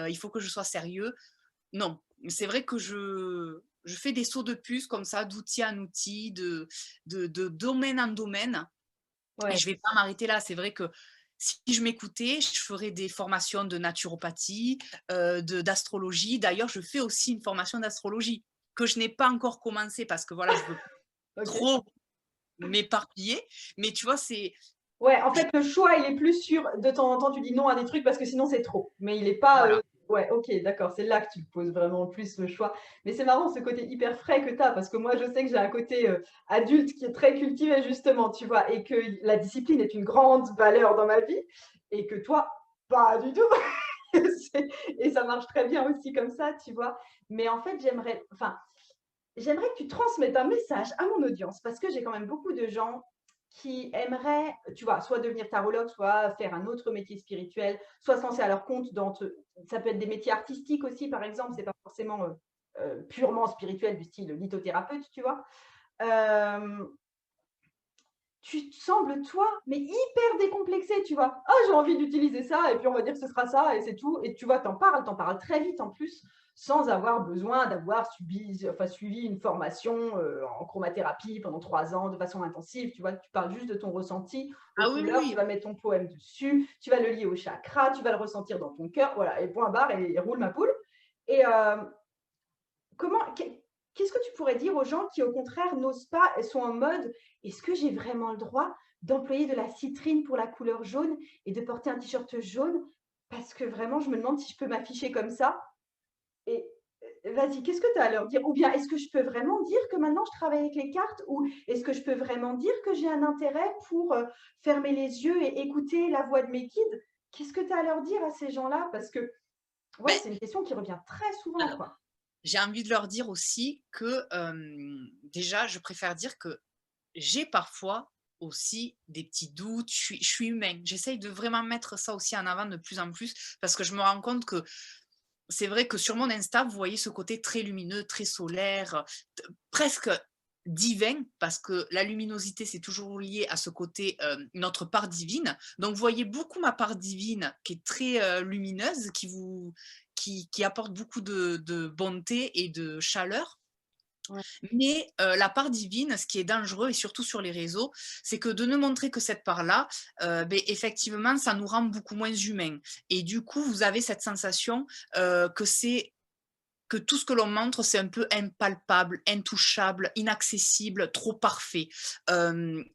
il faut que je sois sérieux. Non, c'est vrai que je fais des sauts de puce comme ça, d'outil en outil, de domaine en domaine et Ouais. je vais pas m'arrêter là. C'est vrai que si je m'écoutais, je ferais des formations de naturopathie, d'astrologie. D'ailleurs, je fais aussi une formation d'astrologie que je n'ai pas encore commencé parce que voilà, je veux Ok. trop m'éparpiller. Mais tu vois, Ouais, en fait, le choix, il est plus sûr. De temps en temps, tu dis non à des trucs parce que sinon, c'est trop. Mais il est pas. Voilà. Ouais, ok, d'accord. C'est là que tu te poses vraiment plus le choix. Mais c'est marrant ce côté hyper frais que tu as parce que moi, je sais que j'ai un côté adulte qui est très cultivé, justement, tu vois, et que la discipline est une grande valeur dans ma vie et que toi, pas du tout. Et ça marche très bien aussi comme ça, tu vois. Mais en fait, j'aimerais que tu transmettes un message à mon audience parce que j'ai quand même beaucoup de gens qui aimeraient, tu vois, soit devenir tarologue, soit faire un autre métier spirituel, soit se lancer à leur compte ça peut être des métiers artistiques aussi, par exemple, c'est pas forcément purement spirituel du style lithothérapeute, tu vois. Euh, Tu te sembles, toi, mais hyper décomplexé, tu vois. Ah, j'ai envie d'utiliser ça, et puis on va dire que ce sera ça, et c'est tout. Et tu vois, t'en parles très vite en plus, sans avoir besoin d'avoir suivi une formation en chromathérapie pendant 3 ans de façon intensive. Tu vois, tu parles juste de ton ressenti aux Ah oui, couleurs, tu oui. vas mettre ton poème dessus, tu vas le lier au chakra, tu vas le ressentir dans ton cœur, voilà, et point barre, et roule ma poule. Et comment, qu'est-ce que tu pourrais dire aux gens qui, au contraire, n'osent pas et sont en mode est-ce que j'ai vraiment le droit d'employer de la citrine pour la couleur jaune et de porter un t-shirt jaune? Parce que vraiment, je me demande si je peux m'afficher comme ça. Et vas-y, qu'est-ce que tu as à leur dire? Ou bien est-ce que je peux vraiment dire que maintenant je travaille avec les cartes? Ou est-ce que je peux vraiment dire que j'ai un intérêt pour fermer les yeux et écouter la voix de mes guides? Qu'est-ce que tu as à leur dire à ces gens-là? Parce que, ouais, Ben, c'est une question qui revient très souvent, alors, quoi. j'ai envie de leur dire aussi que déjà, je préfère dire que j'ai parfois aussi des petits doutes, je suis humain. J'essaye de vraiment mettre ça aussi en avant de plus en plus parce que je me rends compte que c'est vrai que sur mon Insta, vous voyez ce côté très lumineux, très solaire, presque divin, parce que la luminosité, c'est toujours lié à ce côté, notre part divine. Donc, vous voyez beaucoup ma part divine qui est très lumineuse, qui apporte beaucoup de bonté et de chaleur. Ouais. Mais la part divine, ce qui est dangereux, et surtout sur les réseaux, c'est que de ne montrer que cette part-là, ben, effectivement, ça nous rend beaucoup moins humains. Et du coup, vous avez cette sensation que tout ce que l'on montre, c'est un peu impalpable, intouchable, inaccessible, trop parfait.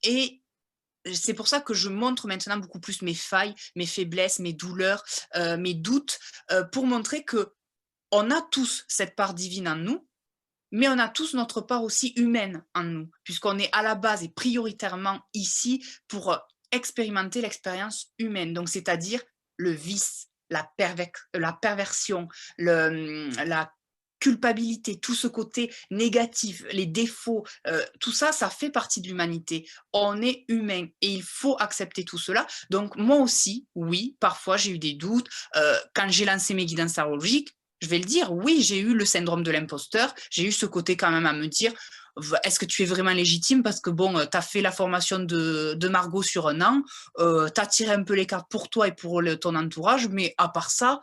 Et c'est pour ça que je montre maintenant beaucoup plus mes failles, mes faiblesses, mes douleurs, mes doutes, pour montrer que on a tous cette part divine en nous, mais on a tous notre part aussi humaine en nous, puisqu'on est à la base et prioritairement ici pour expérimenter l'expérience humaine, donc c'est-à-dire le vice, la perversion, la culpabilité, tout ce côté négatif, les défauts, tout ça, ça fait partie de l'humanité. On est humain et il faut accepter tout cela. Donc moi aussi, oui, parfois j'ai eu des doutes. Quand j'ai lancé mes guidances astrologiques, je vais le dire, oui, j'ai eu le syndrome de l'imposteur, j'ai eu ce côté quand même à me dire, est-ce que tu es vraiment légitime parce que bon, tu as fait la formation de Margot sur un an, tu as tiré un peu les cartes pour toi et pour ton entourage, mais à part ça,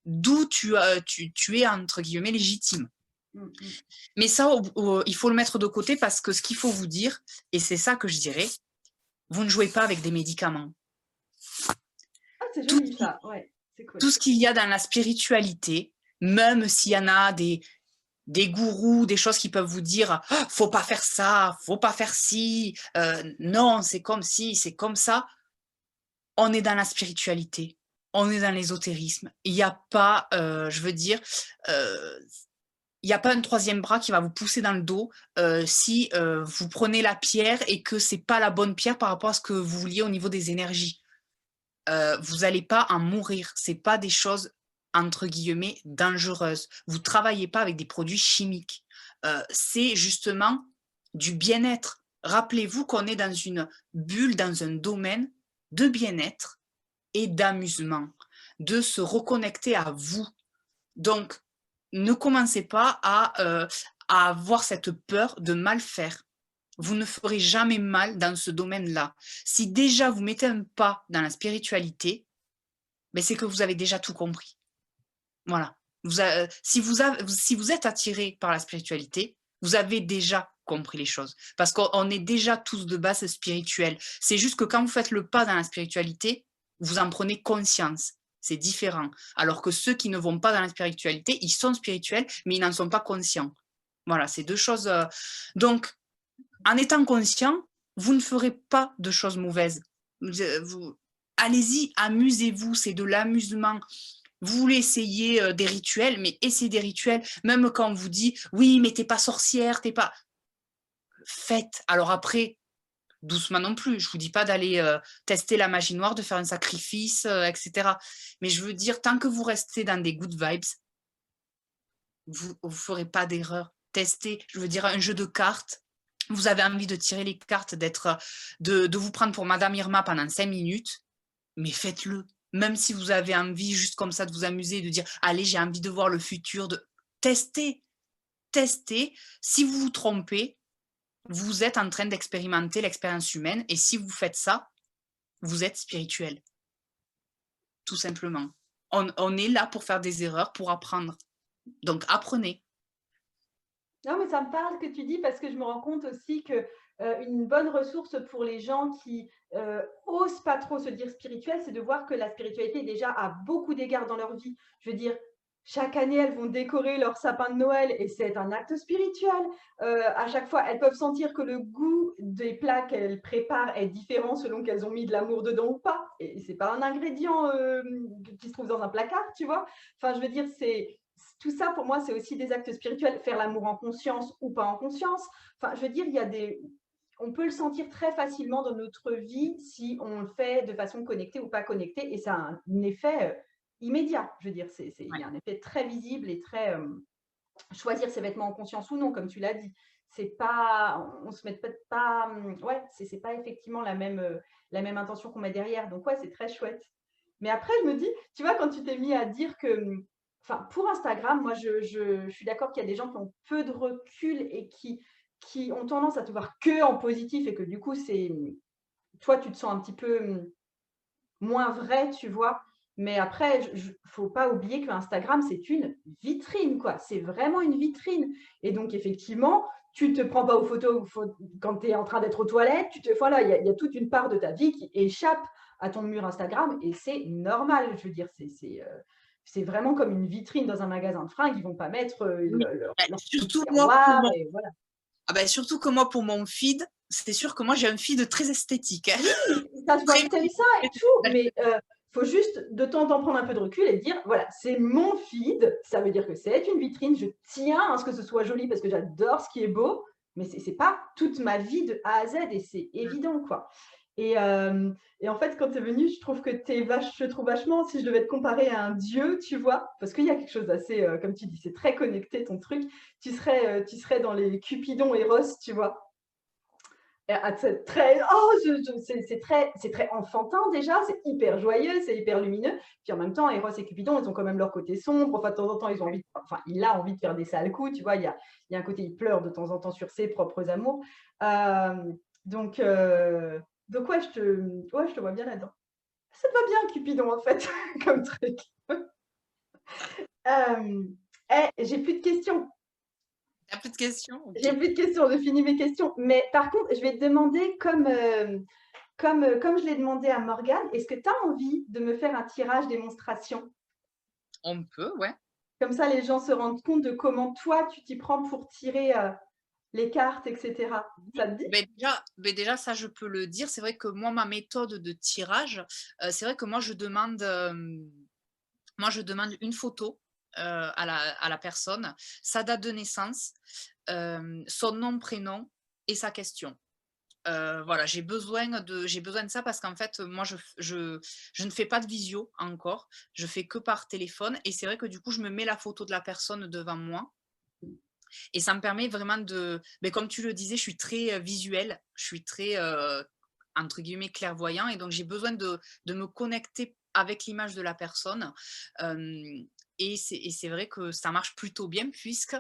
d'où tu es entre guillemets légitime. Mm, mm. Mais ça, il faut le mettre de côté parce que ce qu'il faut vous dire, et c'est ça que je dirais, vous ne jouez pas avec des médicaments. Ah, c'est Tout, joli ça, ouais, c'est cool. tout ce qu'il y a dans la spiritualité, même s'il y en a des gourous, des choses qui peuvent vous dire oh, faut pas faire ça, faut pas faire ci, non, c'est comme ci, c'est comme ça. On est dans la spiritualité, on est dans l'ésotérisme. Il n'y a pas, je veux dire, euh, il n'y a pas un troisième bras qui va vous pousser dans le dos si vous prenez la pierre et que c'est pas la bonne pierre par rapport à ce que vous vouliez au niveau des énergies. Vous n'allez pas en mourir. C'est pas des choses entre guillemets dangereuses. Vous travaillez pas avec des produits chimiques. C'est justement du bien-être. Rappelez-vous qu'on est dans une bulle, dans un domaine de bien-être et d'amusement, de se reconnecter à vous. Donc, ne commencez pas à avoir cette peur de mal faire. Vous ne ferez jamais mal dans ce domaine-là. Si déjà vous mettez un pas dans la spiritualité, ben c'est que vous avez déjà tout compris. Voilà. Si vous êtes attiré par la spiritualité, vous avez déjà compris les choses. Parce qu'on est déjà tous de base spirituels. C'est juste que quand vous faites le pas dans la spiritualité, vous en prenez conscience. C'est différent. Alors que ceux qui ne vont pas dans la spiritualité, ils sont spirituels, mais ils n'en sont pas conscients. Voilà, c'est deux choses. Donc, en étant conscient, vous ne ferez pas de choses mauvaises. Allez-y, amusez-vous, c'est de l'amusement. Vous voulez essayer des rituels, mais essayez des rituels, même quand on vous dit « oui, mais t'es pas sorcière, t'es pas… » Faites. Alors après, doucement non plus, je vous dis pas d'aller tester la magie noire, de faire un sacrifice, etc. Mais je veux dire, tant que vous restez dans des good vibes, vous ne ferez pas d'erreur. Testez, je veux dire, un jeu de cartes, vous avez envie de tirer les cartes, de vous prendre pour Madame Irma pendant 5 minutes, mais faites-le. Même si vous avez envie, juste comme ça, de vous amuser, de dire « allez, j'ai envie de voir le futur », testez, testez. Si vous vous trompez, vous êtes en train d'expérimenter l'expérience humaine, et si vous faites ça, vous êtes spirituel. Tout simplement. On est là pour faire des erreurs, pour apprendre. Donc, apprenez. Non, mais ça me parle ce que tu dis parce que je me rends compte aussi que une bonne ressource pour les gens qui osent pas trop se dire spirituel, c'est de voir que la spiritualité déjà a beaucoup d'égards dans leur vie. Je veux dire, chaque année, elles vont décorer leur sapin de Noël et c'est un acte spirituel. À chaque fois, elles peuvent sentir que le goût des plats qu'elles préparent est différent selon qu'elles ont mis de l'amour dedans ou pas. Et c'est pas un ingrédient qui se trouve dans un placard, tu vois. Enfin, je veux dire, c'est tout ça, pour moi, c'est aussi des actes spirituels. Faire l'amour en conscience ou pas en conscience. Enfin, je veux dire, on peut le sentir très facilement dans notre vie si on le fait de façon connectée ou pas connectée. Et ça a un effet immédiat. Je veux dire, il y a un effet très visible et très… choisir ses vêtements en conscience ou non, comme tu l'as dit. C'est pas, on se met peut-être pas… ouais, c'est pas effectivement la même intention qu'on met derrière. Donc, ouais, c'est très chouette. Mais après, je me dis, tu vois, quand tu t'es mis à dire que… Enfin, pour Instagram, moi, je suis d'accord qu'il y a des gens qui ont peu de recul et qui ont tendance à te voir que en positif et que du coup, toi, tu te sens un petit peu moins vrai, tu vois. Mais après, faut pas oublier que Instagram, c'est une vitrine, quoi. C'est vraiment une vitrine. Et donc, effectivement, tu te prends pas aux photos quand tu es en train d'être aux toilettes. Voilà, il y a toute une part de ta vie qui échappe à ton mur Instagram et c'est normal. Je veux dire, c'est vraiment comme une vitrine dans un magasin de fringues. Ils vont pas mettre Oui. leur petit Surtout moi, tiroir et voilà. surtout que moi, pour mon feed, c'est sûr que moi, j'ai un feed très esthétique. Hein. Oui, ça se voit Très que t'aimes ça et tout, mais faut juste de temps en temps prendre un peu de recul et dire, voilà, c'est mon feed, ça veut dire que c'est une vitrine, je tiens à ce que ce soit joli parce que j'adore ce qui est beau, mais c'est pas toute ma vie de A à Z et c'est évident, quoi. Et en fait, quand tu es venue, je trouve que je trouve vachement, si je devais te comparer à un dieu, tu vois, parce qu'il y a quelque chose d'assez, comme tu dis, c'est très connecté ton truc, tu serais dans les Cupidon et Ross, tu vois. Très, oh, c'est très enfantin déjà, c'est hyper joyeux, c'est hyper lumineux. Puis en même temps, Eros et Cupidon, ils ont quand même leur côté sombre. Enfin, de temps en temps, il a envie de faire des sales coups, tu vois. Il y a un côté, il pleure de temps en temps sur ses propres amours. Donc, ouais, je te vois bien là-dedans. Ça te va bien, Cupidon, en fait, comme truc. J'ai plus de questions. T'as plus de questions? J'ai Ok. plus de questions, j'ai fini mes questions. Mais par contre, je vais te demander, comme je l'ai demandé à Morgane, est-ce que tu as envie de me faire un tirage démonstration? On peut, ouais. Comme ça, les gens se rendent compte de comment toi, tu t'y prends pour tirer les cartes, etc. Ça te dit? Déjà, ça, je peux le dire. C'est vrai que moi, ma méthode de tirage, c'est vrai que moi, je demande une photo à la personne, sa date de naissance, son nom, prénom et sa question. Voilà, j'ai besoin de ça parce qu'en fait, moi, je ne fais pas de visio encore. Je fais que par téléphone et c'est vrai que du coup, je me mets la photo de la personne devant moi et ça me permet vraiment comme tu le disais, je suis très visuelle, je suis très entre guillemets clairvoyant et donc j'ai besoin de me connecter avec l'image de la personne. Et c'est vrai que ça marche plutôt bien puisque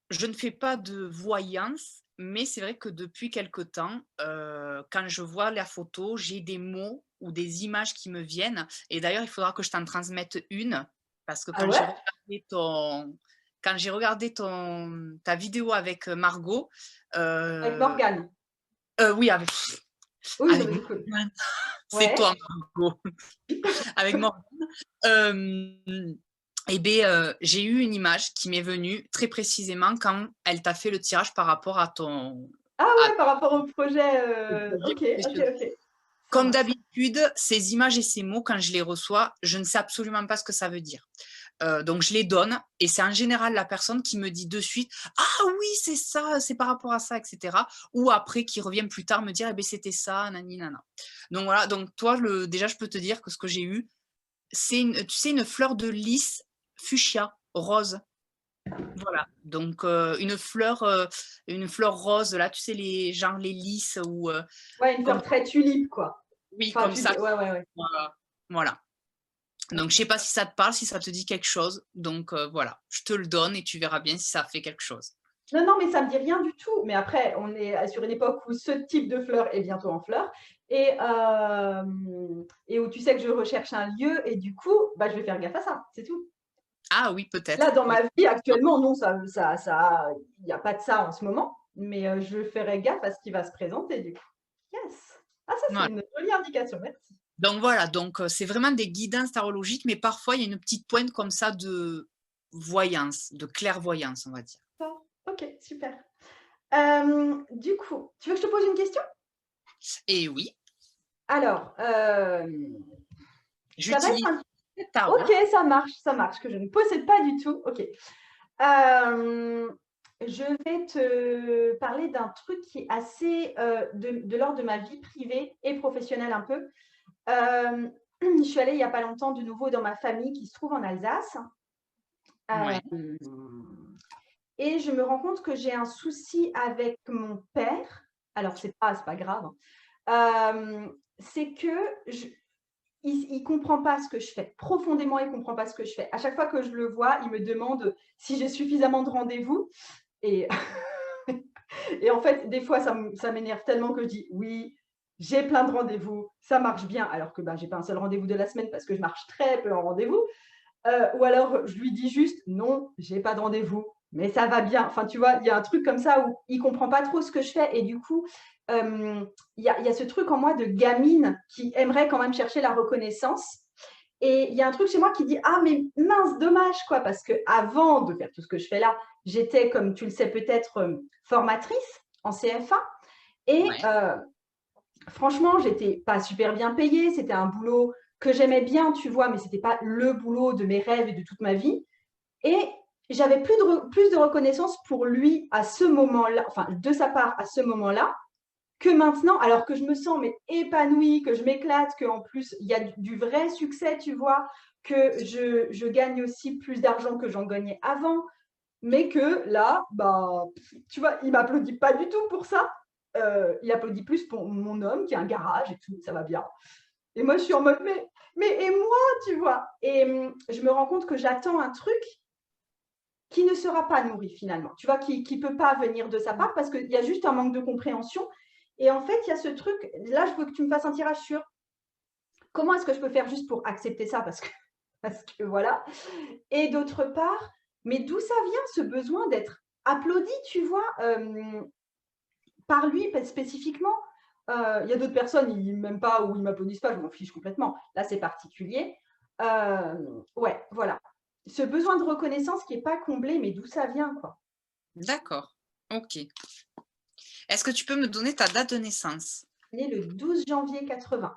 je ne fais pas de voyance, mais c'est vrai que depuis quelque temps, quand je vois la photo, j'ai des mots ou des images qui me viennent. Et d'ailleurs, il faudra que je t'en transmette une, parce que Ah ouais? quand j'ai regardé ta vidéo avec Margot, Avec euh, Morgane. oui, avec, Oui, non, avec mais c'est cool. Morgane, c'est Ouais. toi, Margot, avec Morgane. J'ai eu une image qui m'est venue très précisément quand elle t'a fait le tirage par rapport à Ah Ah, ouais, par rapport au projet. le projet Ok, ok, professionnel. ok. Ça Comme marche. d'habitude, ces images et ces mots, quand je les reçois, je ne sais absolument pas ce que ça veut dire. Donc je les donne et c'est en général la personne qui me dit de suite ah oui c'est ça, c'est par rapport à ça, etc. Ou après qui revient plus tard me dire eh ben c'était ça, nani nana. Donc voilà, donc toi déjà je peux te dire que ce que j'ai eu, c'est tu sais une fleur de lys fuchsia rose. Voilà, donc une fleur rose là, tu sais les genre les lys ou Ouais, une comme fleur très tulipe, quoi. oui Enfin, comme ça. ouais, ouais, ouais. Voilà. Donc, je sais pas si ça te parle, si ça te dit quelque chose. Donc, voilà, je te le donne et tu verras bien si ça fait quelque chose. Non, non, mais ça me dit rien du tout. Mais après, on est sur une époque où ce type de fleur est bientôt en fleur et où tu sais que je recherche un lieu et du coup, bah, je vais faire gaffe à ça, c'est tout. Ah oui, Là, peut-être. dans Oui. ma vie actuellement, non, il n'y a pas de ça en ce moment, mais je ferai gaffe à ce qui va se présenter du coup. Yes. Ah, ça, c'est Voilà. une jolie indication, merci. Donc, voilà, donc c'est vraiment des guidances tarologiques, mais parfois, il y a une petite pointe comme ça de voyance, de clairvoyance, on va dire. Bon, ok, super. Du coup, tu veux que je te pose une question? Et oui, Alors, ça va être j'utilise un... le tarot. Ok, ça marche, que je ne possède pas du tout. Ok. Je vais te parler d'un truc qui est assez de l'ordre de ma vie privée et professionnelle un peu. Je suis allée il n'y a pas longtemps de nouveau dans ma famille qui se trouve en Alsace. Ouais. Euh, et je me rends compte que j'ai un souci avec mon père. Alors, c'est pas grave, hein. C'est que il comprend pas ce que je fais. Profondément, il comprend pas ce que je fais. À chaque fois que je le vois, il me demande si j'ai suffisamment de rendez-vous. Et, et en fait, des fois, ça m'énerve tellement que je dis oui, j'ai plein de rendez-vous, ça marche bien, alors que bah, j'ai pas un seul rendez-vous de la semaine parce que je marche très peu en rendez-vous. Ou alors, je lui dis juste non, j'ai pas de rendez-vous, mais ça va bien. Enfin, tu vois, il y a un truc comme ça où il comprend pas trop ce que je fais. Et du coup, il y a ce truc en moi de gamine qui aimerait quand même chercher la reconnaissance. Et il y a un truc chez moi qui dit ah mais mince dommage quoi parce que avant de faire tout ce que je fais là, j'étais comme tu le sais peut-être formatrice en CFA et Ouais. franchement j'étais pas super bien payée, c'était un boulot que j'aimais bien tu vois mais c'était pas le boulot de mes rêves et de toute ma vie et j'avais plus de reconnaissance pour lui à ce moment-là, enfin de sa part à ce moment-là que maintenant, alors que je me sens mais épanouie, que je m'éclate, qu'en plus il y a du vrai succès, tu vois, que je gagne aussi plus d'argent que j'en gagnais avant, mais que là, bah, tu vois, il m'applaudit pas du tout pour ça. Il applaudit plus pour mon homme qui a un garage et tout, ça va bien. Et moi, je suis en mode, mais et moi, tu vois. Et je me rends compte que j'attends un truc qui ne sera pas nourri finalement, tu vois, qui ne peut pas venir de sa part parce qu'il y a juste un manque de compréhension. Et en fait, il y a ce truc, là, je veux que tu me fasses un tirage sur comment est-ce que je peux faire juste pour accepter ça parce que voilà. Et d'autre part, mais d'où ça vient ce besoin d'être applaudi, tu vois, par lui spécifiquement. Il y a d'autres personnes, ils m'aiment pas ou ils m'applaudissent pas, je m'en fiche complètement. Là, c'est particulier. Ouais, voilà. Ce besoin de reconnaissance qui n'est pas comblé, mais d'où ça vient, quoi. D'accord. Ok. Est-ce que tu peux me donner ta date de naissance? Né le 12 janvier 80.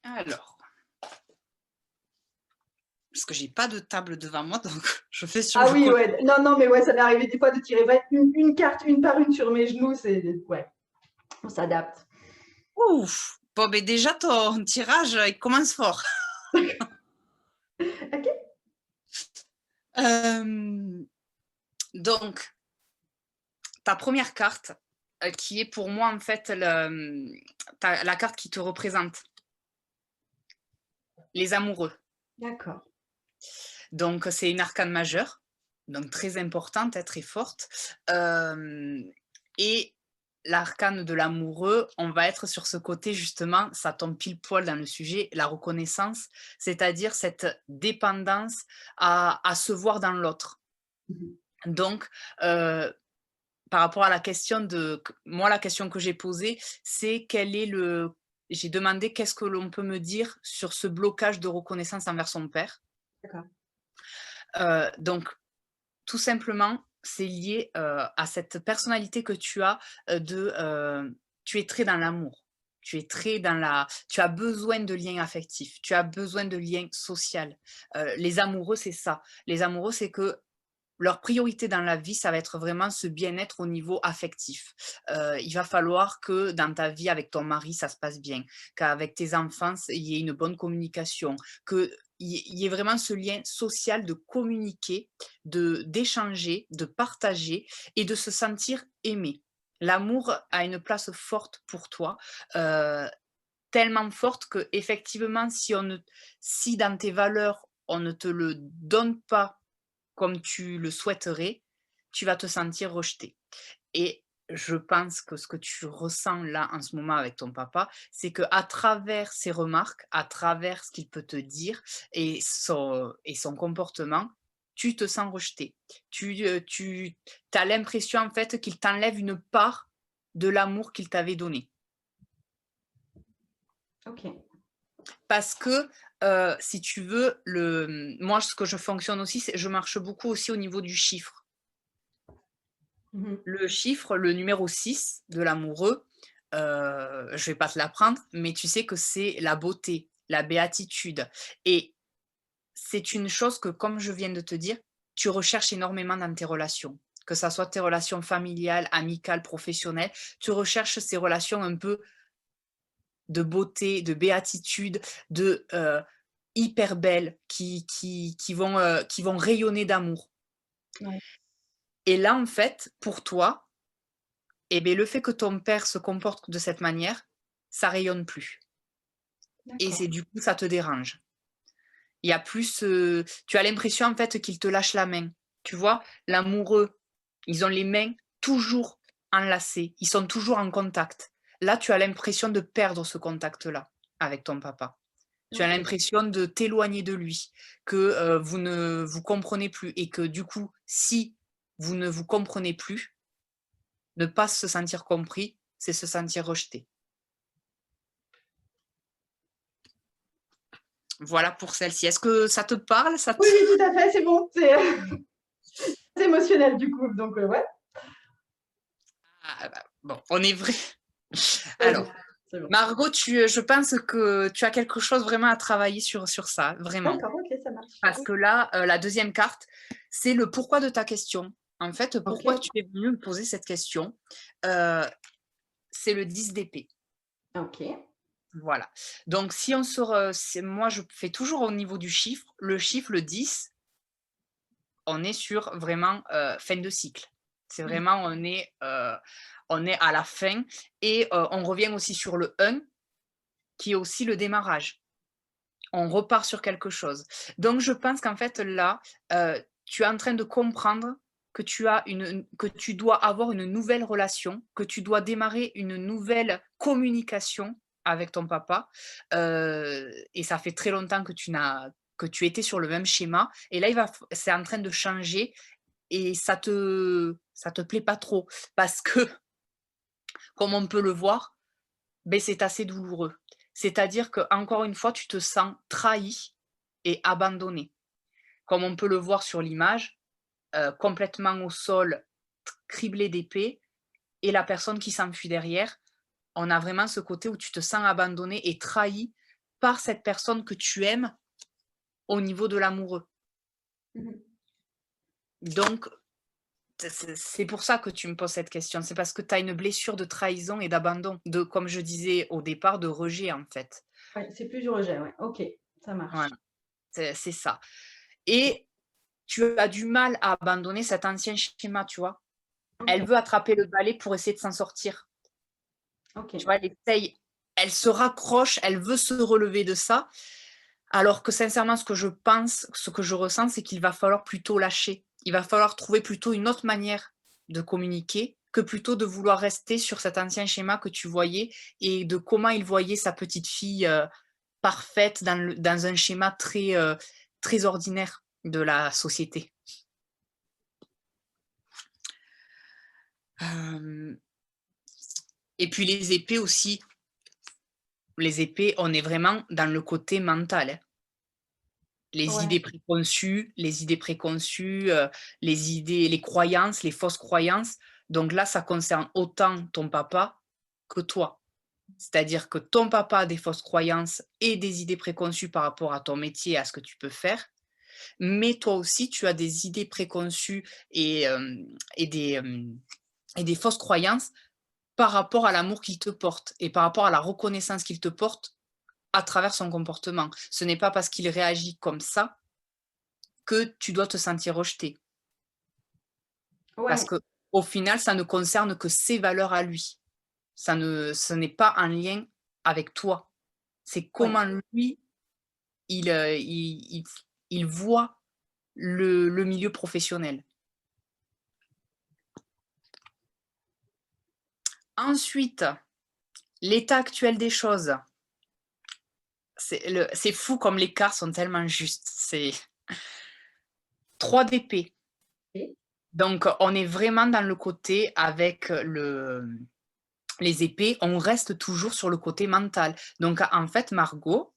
Alors, parce que j'ai pas de table devant moi, donc je fais sur Ah le oui, côté. ouais. Non, non, mais ouais, ça m'est arrivé des fois de tirer une carte une par une sur mes genoux. Ouais, on s'adapte. Ouf! Bon, ben déjà, ton tirage, il commence fort. Ok. Donc, ta première carte, qui est pour moi, en fait, la carte qui te représente, les amoureux. D'accord. Donc, c'est une arcane majeure, donc très importante, hein, très forte. Et l'arcane de l'amoureux, on va être sur ce côté justement, ça tombe pile poil dans le sujet, la reconnaissance, c'est-à-dire cette dépendance à se voir dans l'autre. Mmh. Donc, par rapport à la question moi, la question que j'ai posée, c'est j'ai demandé qu'est-ce que l'on peut me dire sur ce blocage de reconnaissance envers son père. D'accord. Donc tout simplement, c'est lié, à cette personnalité que tu as, tu es très dans l'amour. Tu es très dans tu as besoin de liens affectifs, tu as besoin de liens social. Les amoureux, c'est ça. Les amoureux, c'est que leur priorité dans la vie, ça va être vraiment ce bien-être au niveau affectif. Il va falloir que dans ta vie avec ton mari, ça se passe bien, qu'avec tes enfants, il y ait une bonne communication, qu'il y ait vraiment ce lien social de communiquer, d'échanger, de partager et de se sentir aimé. L'amour a une place forte pour toi, tellement forte que effectivement, si dans tes valeurs, on ne te le donne pas comme tu le souhaiterais, tu vas te sentir rejeté. Et je pense que ce que tu ressens là en ce moment avec ton papa, c'est qu'à travers ses remarques, à travers ce qu'il peut te dire et son comportement, tu te sens rejeté. Tu as l'impression en fait qu'il t'enlève une part de l'amour qu'il t'avait donné. OK. Parce que, si tu veux, moi, ce que je fonctionne aussi, c'est je marche beaucoup aussi au niveau du chiffre. Mmh. Le chiffre, le numéro 6 de l'amoureux, je vais pas te l'apprendre, mais tu sais que c'est la beauté, la béatitude et c'est une chose que, comme je viens de te dire, tu recherches énormément dans tes relations. Que ça soit tes relations familiales, amicales, professionnelles, tu recherches ces relations un peu de beauté, de béatitude, hyper belles qui vont rayonner d'amour. Ouais. Et là, en fait, pour toi, eh beh, le fait que ton père se comporte de cette manière, ça rayonne plus et D'accord. c'est du coup, ça te dérange. Il y a plus, tu as l'impression, en fait, qu'il te lâche la main. Tu vois? L'amoureux, ils ont les mains toujours enlacées, ils sont toujours en contact. Là, tu as l'impression de perdre ce contact-là avec ton papa. Tu as OK. l'impression de t'éloigner de lui, que, vous ne vous comprenez plus et que du coup, si vous ne vous comprenez plus, ne pas se sentir compris, c'est se sentir rejeté. Voilà pour celle-ci. Est-ce que ça te parle? Ça Oui, te oui, tout à fait, c'est bon. C'est c'est émotionnel du coup, donc ouais, ah bah, bon, on est vrai. vas-y, Alors, c'est bon. Margot, je pense que tu as quelque chose vraiment à travailler sur ça, vraiment. D'accord, OK, ça marche. Parce Oui. que là, la deuxième carte, c'est le pourquoi de ta question. En fait, pourquoi OK. tu es venu me poser cette question? Heu, c'est le 10 d'épée. OK. Voilà. Donc si moi je fais toujours au niveau du chiffre. Le chiffre, le 10, on est sur vraiment, fin de cycle. C'est Mmh. vraiment on est à la fin et on revient aussi sur le 1 qui est aussi le démarrage. On repart sur quelque chose. Donc je pense qu'en fait là, tu es en train de comprendre que tu dois avoir une nouvelle relation, que tu dois démarrer une nouvelle communication avec ton papa, et ça fait très longtemps que tu étais sur le même schéma et là c'est en train de changer et ça te plaît pas trop parce que comme on peut le voir, beh, c'est assez douloureux. C'est-à-dire que encore une fois, tu te sens trahi et abandonné. Comme on peut le voir sur l'image, complètement au sol, criblé d'épées et la personne qui s'enfuit derrière. On a vraiment ce côté où tu te sens abandonné et trahi par cette personne que tu aimes au niveau de l'amoureux. Mmh. Donc c'est pour ça que tu me poses cette question. C'est parce que tu as une blessure de trahison et d'abandon, comme je disais au départ, de rejet, en fait. Ouais, c'est plus du rejet, ouais. OK, ça Voilà, marche. c'est ça OK. et tu as du mal à abandonner cet ancien schéma, tu vois? Elle OK. veut attraper le balai pour essayer de s'en sortir. Tu OK. vois? elle se raccroche, elle veut se relever de ça, alors que sincèrement, ce que je pense, ce que je ressens, c'est qu'il va falloir plutôt lâcher. Il va falloir trouver plutôt une autre manière de communiquer que plutôt de vouloir rester sur cet ancien schéma que tu voyais et de comment il voyait sa petite fille parfaite dans un schéma très ordinaire de la société. Et puis les épées aussi. Les épées, on est vraiment dans le côté mental, hein. Les idées préconçues, les croyances, les fausses croyances. Donc là, ça concerne autant ton papa que toi. C'est-à-dire que ton papa a des fausses croyances et des idées préconçues par rapport à ton métier, à ce que tu peux faire. Mais toi aussi, tu as des idées préconçues et des fausses croyances par rapport à l'amour qu'il te porte et par rapport à la reconnaissance qu'il te porte à travers son comportement. Ce n'est pas parce qu'il réagit comme ça que tu dois te sentir rejeté. Parce Ouais, qu'au final, ça ne concerne que ses valeurs à lui. Ce n'est pas en lien avec toi. C'est ouais. comment lui, il voit le milieu professionnel. Ensuite, l'état actuel des choses. C'est fou comme les cartes sont tellement justes. C'est 3 d'épée. Et Donc, on est vraiment dans le côté avec les épées, on reste toujours sur le côté mental. Donc, en fait, Margot,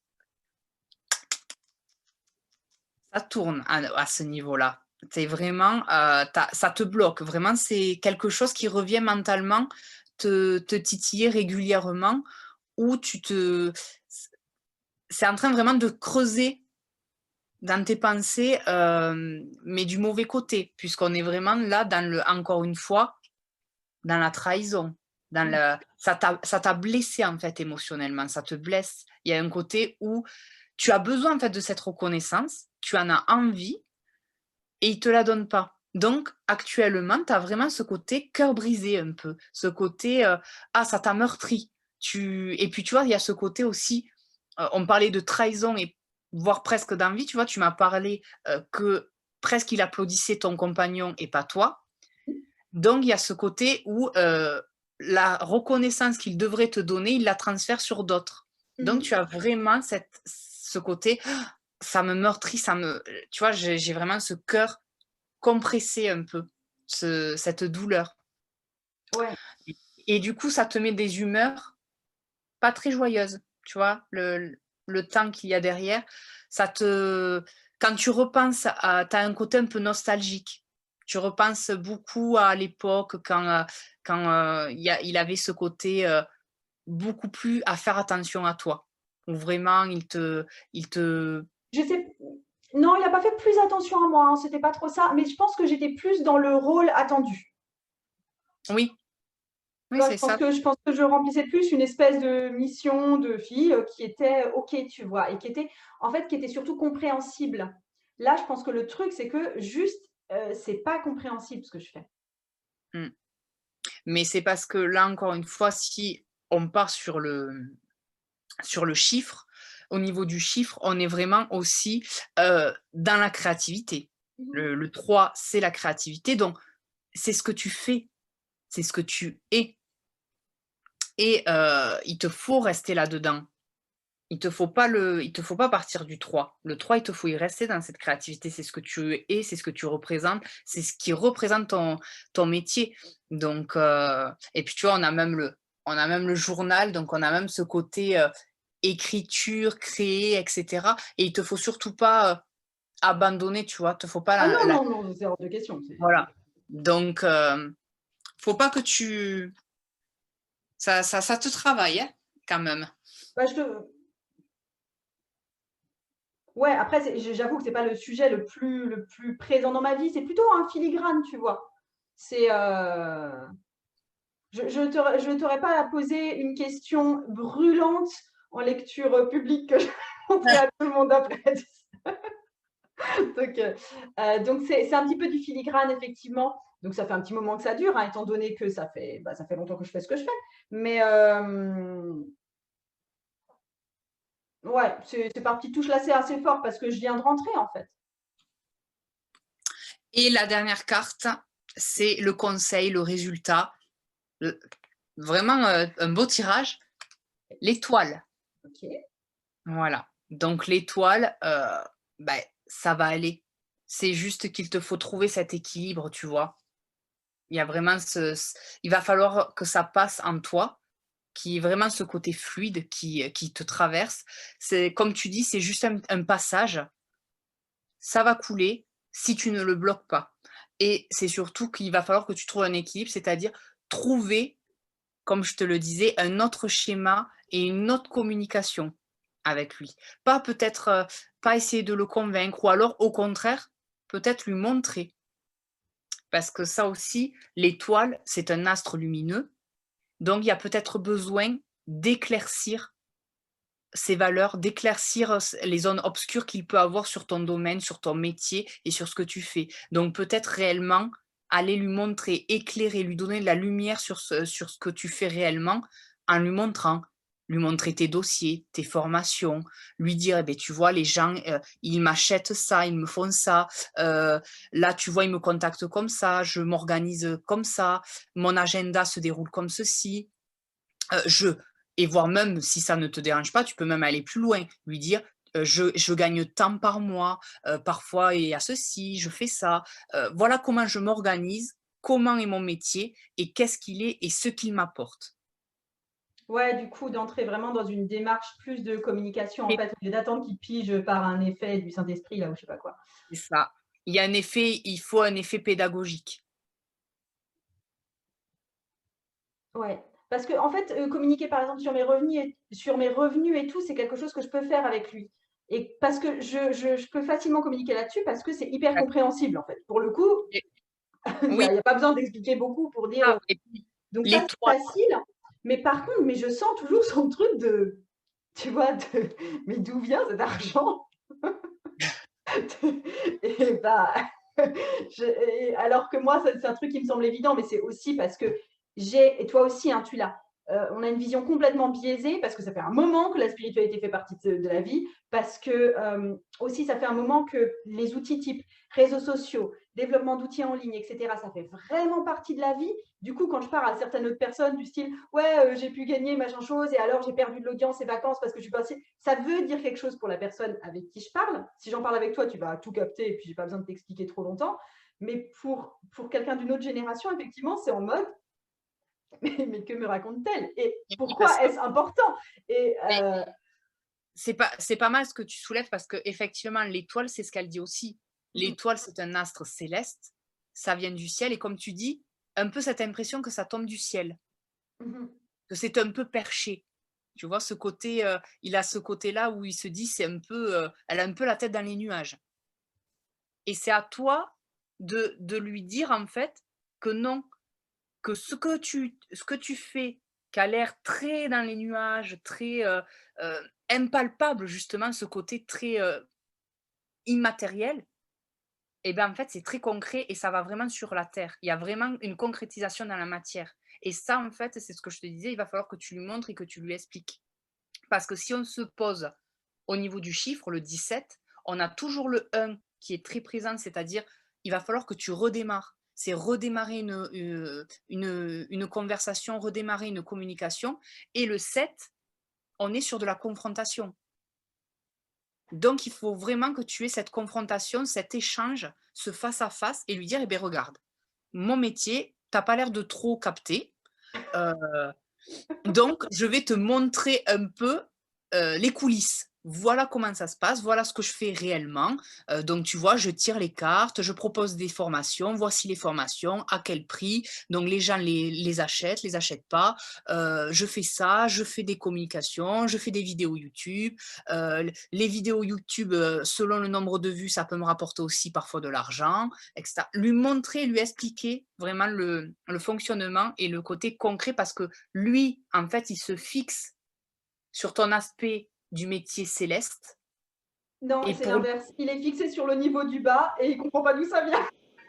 ça tourne à ce niveau-là. C'est vraiment, ça te bloque. Vraiment, c'est quelque chose qui revient mentalement te titiller régulièrement où c'est en train vraiment de creuser dans tes pensées, mais du mauvais côté, puisqu'on est vraiment là encore une fois, dans la trahison, ça t'a blessé en fait émotionnellement, ça te blesse. Il y a un côté où tu as besoin en fait de cette reconnaissance, tu en as envie et il te la donne pas. Donc actuellement, tu as vraiment ce côté cœur brisé un peu, ce côté ah ça t'a meurtri. Et puis tu vois, il y a ce côté aussi, on parlait de trahison et voire presque d'envie, tu vois, tu m'as parlé que presque il applaudissait ton compagnon et pas toi. Donc, il y a ce côté où la reconnaissance qu'il devrait te donner, il la transfère sur d'autres. Donc, tu as vraiment ce côté, «Ah, ça me meurtrit, tu vois, j'ai vraiment ce cœur compressé un peu, cette douleur. ouais, Et du coup, ça te met des humeurs pas très joyeuses, tu vois, le temps qu'il y a derrière. Quand tu repenses, tu as un côté un peu nostalgique. Tu repenses beaucoup à l'époque quand il avait ce côté beaucoup plus à faire attention à toi. Où vraiment, il te... je sais. Non, il a pas fait plus attention à moi, hein, c'était pas trop ça, mais je pense que j'étais plus dans le rôle attendu. Oui, Tu oui, vois, c'est ça. je pense que je remplissais plus une espèce de mission de fille qui était OK, tu vois, et qui était surtout compréhensible. Là, je pense que le truc, c'est que juste, c'est pas compréhensible ce que je fais. Mm. Mais c'est parce que là, encore une fois, si on part sur le chiffre, au niveau du chiffre, on est vraiment aussi dans la créativité. Mmh. Le 3, c'est la créativité. Donc, c'est ce que tu fais, c'est ce que tu es. Et il te faut rester là-dedans. Il te faut pas partir du 3. Le 3, il te faut y rester dans cette créativité. C'est ce que tu es, c'est ce que tu représentes, c'est ce qui représente ton métier. Donc, et puis tu vois, on a même le journal, donc on a même ce côté écriture, créer, etc. Et il te faut surtout pas abandonner, tu vois. Il te faut pas Ah non, non, non, c'est hors de question. voilà. Donc, faut pas que ça te travaille, hein, quand même. Bah, ouais, après, j'avoue que c'est pas le sujet le plus présent dans ma vie, c'est plutôt un filigrane, tu vois. C'est, je t'aurais pas posé une question brûlante en lecture publique que je vais montrer à tout le monde après. Donc c'est un petit peu du filigrane, effectivement. Donc ça fait un petit moment que ça dure, hein, étant donné que ça fait longtemps que je fais ce que je fais. Mais Ouais, c'est par petites touches. Là, c'est assez fort parce que je viens de rentrer, en fait. Et la dernière carte, c'est le conseil, le résultat. Vraiment un beau tirage. L'étoile. Ok. Voilà. Donc l'étoile, bah, ça va aller. C'est juste qu'il te faut trouver cet équilibre, tu vois? Il y a vraiment il va falloir que ça passe en toi, qui est vraiment ce côté fluide qui te traverse. C'est comme tu dis, c'est juste un passage, ça va couler si tu ne le bloques pas. Et c'est surtout qu'il va falloir que tu trouves un équilibre, c'est-à-dire trouver, comme je te le disais, un autre schéma et une autre communication avec lui. Pas peut-être, pas essayer de le convaincre ou alors au contraire, peut-être lui montrer. Parce que ça aussi, l'étoile, c'est un astre lumineux, donc il y a peut-être besoin d'éclaircir ses valeurs, d'éclaircir les zones obscures qu'il peut avoir sur ton domaine, sur ton métier et sur ce que tu fais. Donc peut-être réellement aller lui montrer, éclairer, lui donner de la lumière sur ce que tu fais réellement en lui montrer tes dossiers, tes formations, lui dire, eh ben, tu vois, les gens, ils m'achètent ça, ils me font ça, là, tu vois, ils me contactent comme ça, je m'organise comme ça, mon agenda se déroule comme ceci. Je et voire même si ça ne te dérange pas, tu peux même aller plus loin, lui dire, je gagne tant par mois, parfois il y a ceci, je fais ça, voilà comment je m'organise, comment est mon métier et qu'est-ce qu'il est et ce qu'il m'apporte. Ouais, du coup, d'entrer vraiment dans une démarche plus de communication, en Et fait, au lieu d'attendre qu'il pige par un effet du Saint-Esprit, là, ou je sais pas quoi. c'est ça. Il faut un effet pédagogique. Ouais. Parce que en fait, communiquer, par exemple, sur mes revenus et tout, c'est quelque chose que je peux faire avec lui. Et parce que je peux facilement communiquer là-dessus parce que c'est hyper compréhensible, en fait. Pour le coup, Et il y oui, a pas besoin d'expliquer beaucoup pour dire, ça et puis donc ça, c'est l'étoile, facile. Mais par contre, je sens toujours son truc de, tu vois, mais d'où vient cet argent? Et bah, alors que moi, c'est un truc qui me semble évident, mais c'est aussi parce que et toi aussi, hein, tu l'as, on a une vision complètement biaisée parce que ça fait un moment que la spiritualité fait partie de la vie, parce que aussi ça fait un moment que les outils type réseaux sociaux, développement d'outils en ligne, etc., ça fait vraiment partie de la vie. Du coup, quand je parle à certaines autres personnes du style, ouais, j'ai pu gagner machin chose et alors j'ai perdu de l'audience et vacances parce que je suis passée, ça veut dire quelque chose pour la personne avec qui je parle. Si j'en parle avec toi, tu vas tout capter et puis j'ai pas besoin de t'expliquer trop longtemps. Mais pour quelqu'un d'une autre génération, effectivement, c'est en mode, mais que me raconte-t-elle? Et oui, parce pourquoi que est-ce important? Et mais c'est pas mal ce que tu soulèves parce qu'effectivement l'étoile, c'est ce qu'elle dit aussi. L'étoile, c'est un astre céleste, ça vient du ciel et comme tu dis, un peu cette impression que ça tombe du ciel, que c'est un peu perché. Tu vois? Ce côté, il a ce côté-là où il se dit: «C'est un peu, elle a un peu la tête dans les nuages» et c'est à toi de lui dire, en fait, que non, que ce que tu fais, qui a l'air très dans les nuages, très, impalpable justement, ce côté très, immatériel et ben, en fait, c'est très concret et ça va vraiment sur la terre. Il y a vraiment une concrétisation dans la matière et ça, en fait, c'est ce que je te disais, il va falloir que tu lui montres et que tu lui expliques. Parce que si on se pose au niveau du chiffre, le 17, on a toujours le 1 qui est très présent, c'est-à-dire, il va falloir que tu redémarres. C'est redémarrer une conversation, redémarrer une communication et le 7, on est sur de la confrontation. Donc, il faut vraiment que tu aies cette confrontation, cet échange, ce face à face et lui dire: «Eh beh, regarde, mon métier, tu as pas l'air de trop capter, heu, donc je vais te montrer un peu, les coulisses. Voilà comment ça se passe, voilà ce que je fais réellement, donc tu vois, je tire les cartes, je propose des formations, voici les formations, à quel prix, donc les gens les achètent pas, je fais ça, je fais des communications, je fais des vidéos YouTube, les vidéos YouTube, selon le nombre de vues, ça peut me rapporter aussi parfois de l'argent» et cetera. Lui montrer, lui expliquer vraiment le fonctionnement et le côté concret parce que lui, en fait, il se fixe sur ton aspect du métier céleste non, et c'est pour l'inverse. Il est fixé sur le niveau du bas et il comprend pas d'où ça vient.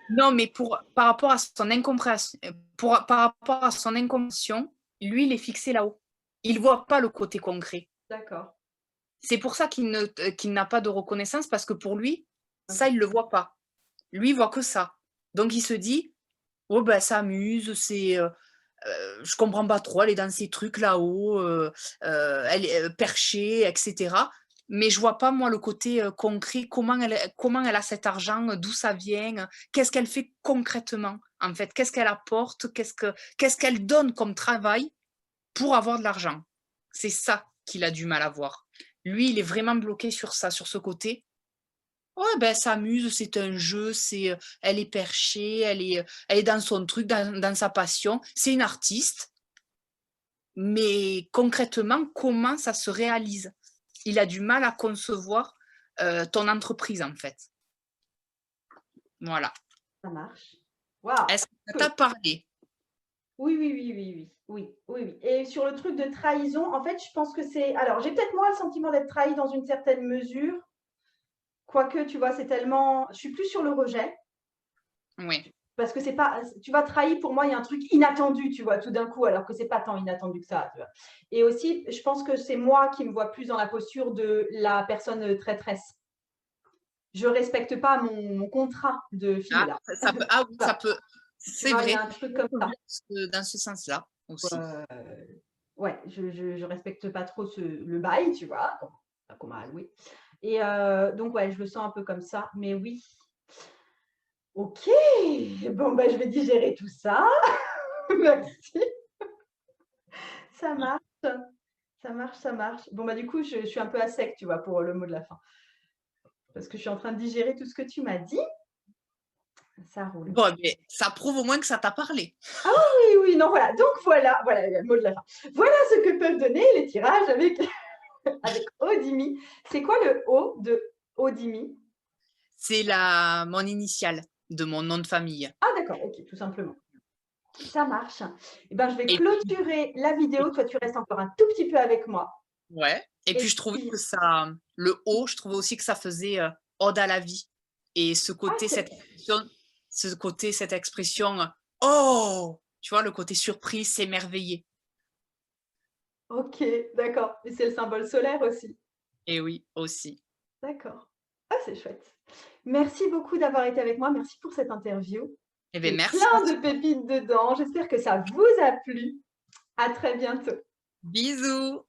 non, mais pour par rapport à son incompréhension, par rapport à son incompréhension, lui, il est fixé là-haut. Il voit pas le côté concret. D'accord. C'est pour ça qu'il n'a pas de reconnaissance parce que pour lui, ça, OK. il le voit pas. Lui, il voit que ça. Donc il se dit: «Oh bah, elle s'amuse, je comprends pas trop, elle est dans ses trucs là-haut, elle est, perchée et cetera». Mais je vois pas moi le côté, concret, comment elle a cet argent, d'où ça vient, qu'est-ce qu'elle fait concrètement, en fait? Qu'est-ce qu'elle apporte? Qu'est-ce qu'elle donne comme travail pour avoir de l'argent? C'est ça qu'il a du mal à voir. Lui, il est vraiment bloqué sur ça, sur ce côté. Ouais, ben, elle s'amuse, c'est un jeu, elle est perchée, elle est dans son truc, dans sa passion. C'est une artiste, mais concrètement, comment ça se réalise? Il a du mal à concevoir, ton entreprise, en fait. Voilà. Ça marche. Waouh! Est-ce que ça Cool. t'a parlé? Oui, oui, oui, oui, oui. Oui, oui, oui. Et sur le truc de trahison, en fait, je pense que c'est alors j'ai peut-être moi le sentiment d'être trahie dans une certaine mesure, quoique, tu vois, c'est tellement je suis plus sur le rejet Oui. parce que c'est pas tu vois, trahi pour moi, il y a un truc inattendu, tu vois, tout d'un coup, alors que c'est pas tant inattendu que ça, tu vois? Et aussi, je pense que c'est moi qui me vois plus dans la posture de la personne, traîtresse. Je respecte pas mon contrat de fille Ah, là. ça peut ah oui, ça peut Tu c'est vois, il y vrai. a un truc comme ça. Dans ce sens-là aussi. Heu, ouais, je respecte pas trop le bail, tu vois? Qu'on m'a alloué et donc ouais, je le sens un peu comme ça, mais oui. OK, bon, bah, je vais digérer tout ça. Merci, ça marche, ça marche, ça marche. Bon, bah, du coup, je suis un peu à sec, tu vois, pour le mot de la fin, parce que je suis en train de digérer tout ce que tu m'as dit. Ça roule. Bon, beh, ça prouve au moins que ça t'a parlé. Oui, oui, non, voilà, donc voilà le mot de la fin. Voilà ce que peuvent donner les tirages avec avec Odimi. C'est quoi le O de Odimi? C'est mon initiale de mon nom de famille. Ah d'accord, OK, tout simplement. Ça marche. Et ben, je vais Et puis clôturer la et vidéo. Toi, tu restes encore un tout petit peu avec moi ouais, et puis et je trouvais que puis ça le haut, je trouvais aussi que ça faisait, ode à la vie et ah c'est ce côté, cette expression, «Oh!» Tu vois, le côté surprise, s'émerveiller. OK, d'accord et c'est le symbole solaire aussi? Et oui, aussi. D'accord. Ah, c'est chouette. Merci beaucoup d'avoir été avec moi. Merci pour cette interview. Eh Il beh, y a merci à plein de toi. pépites dedans. J'espère que ça vous a plu. À très bientôt. Bisous.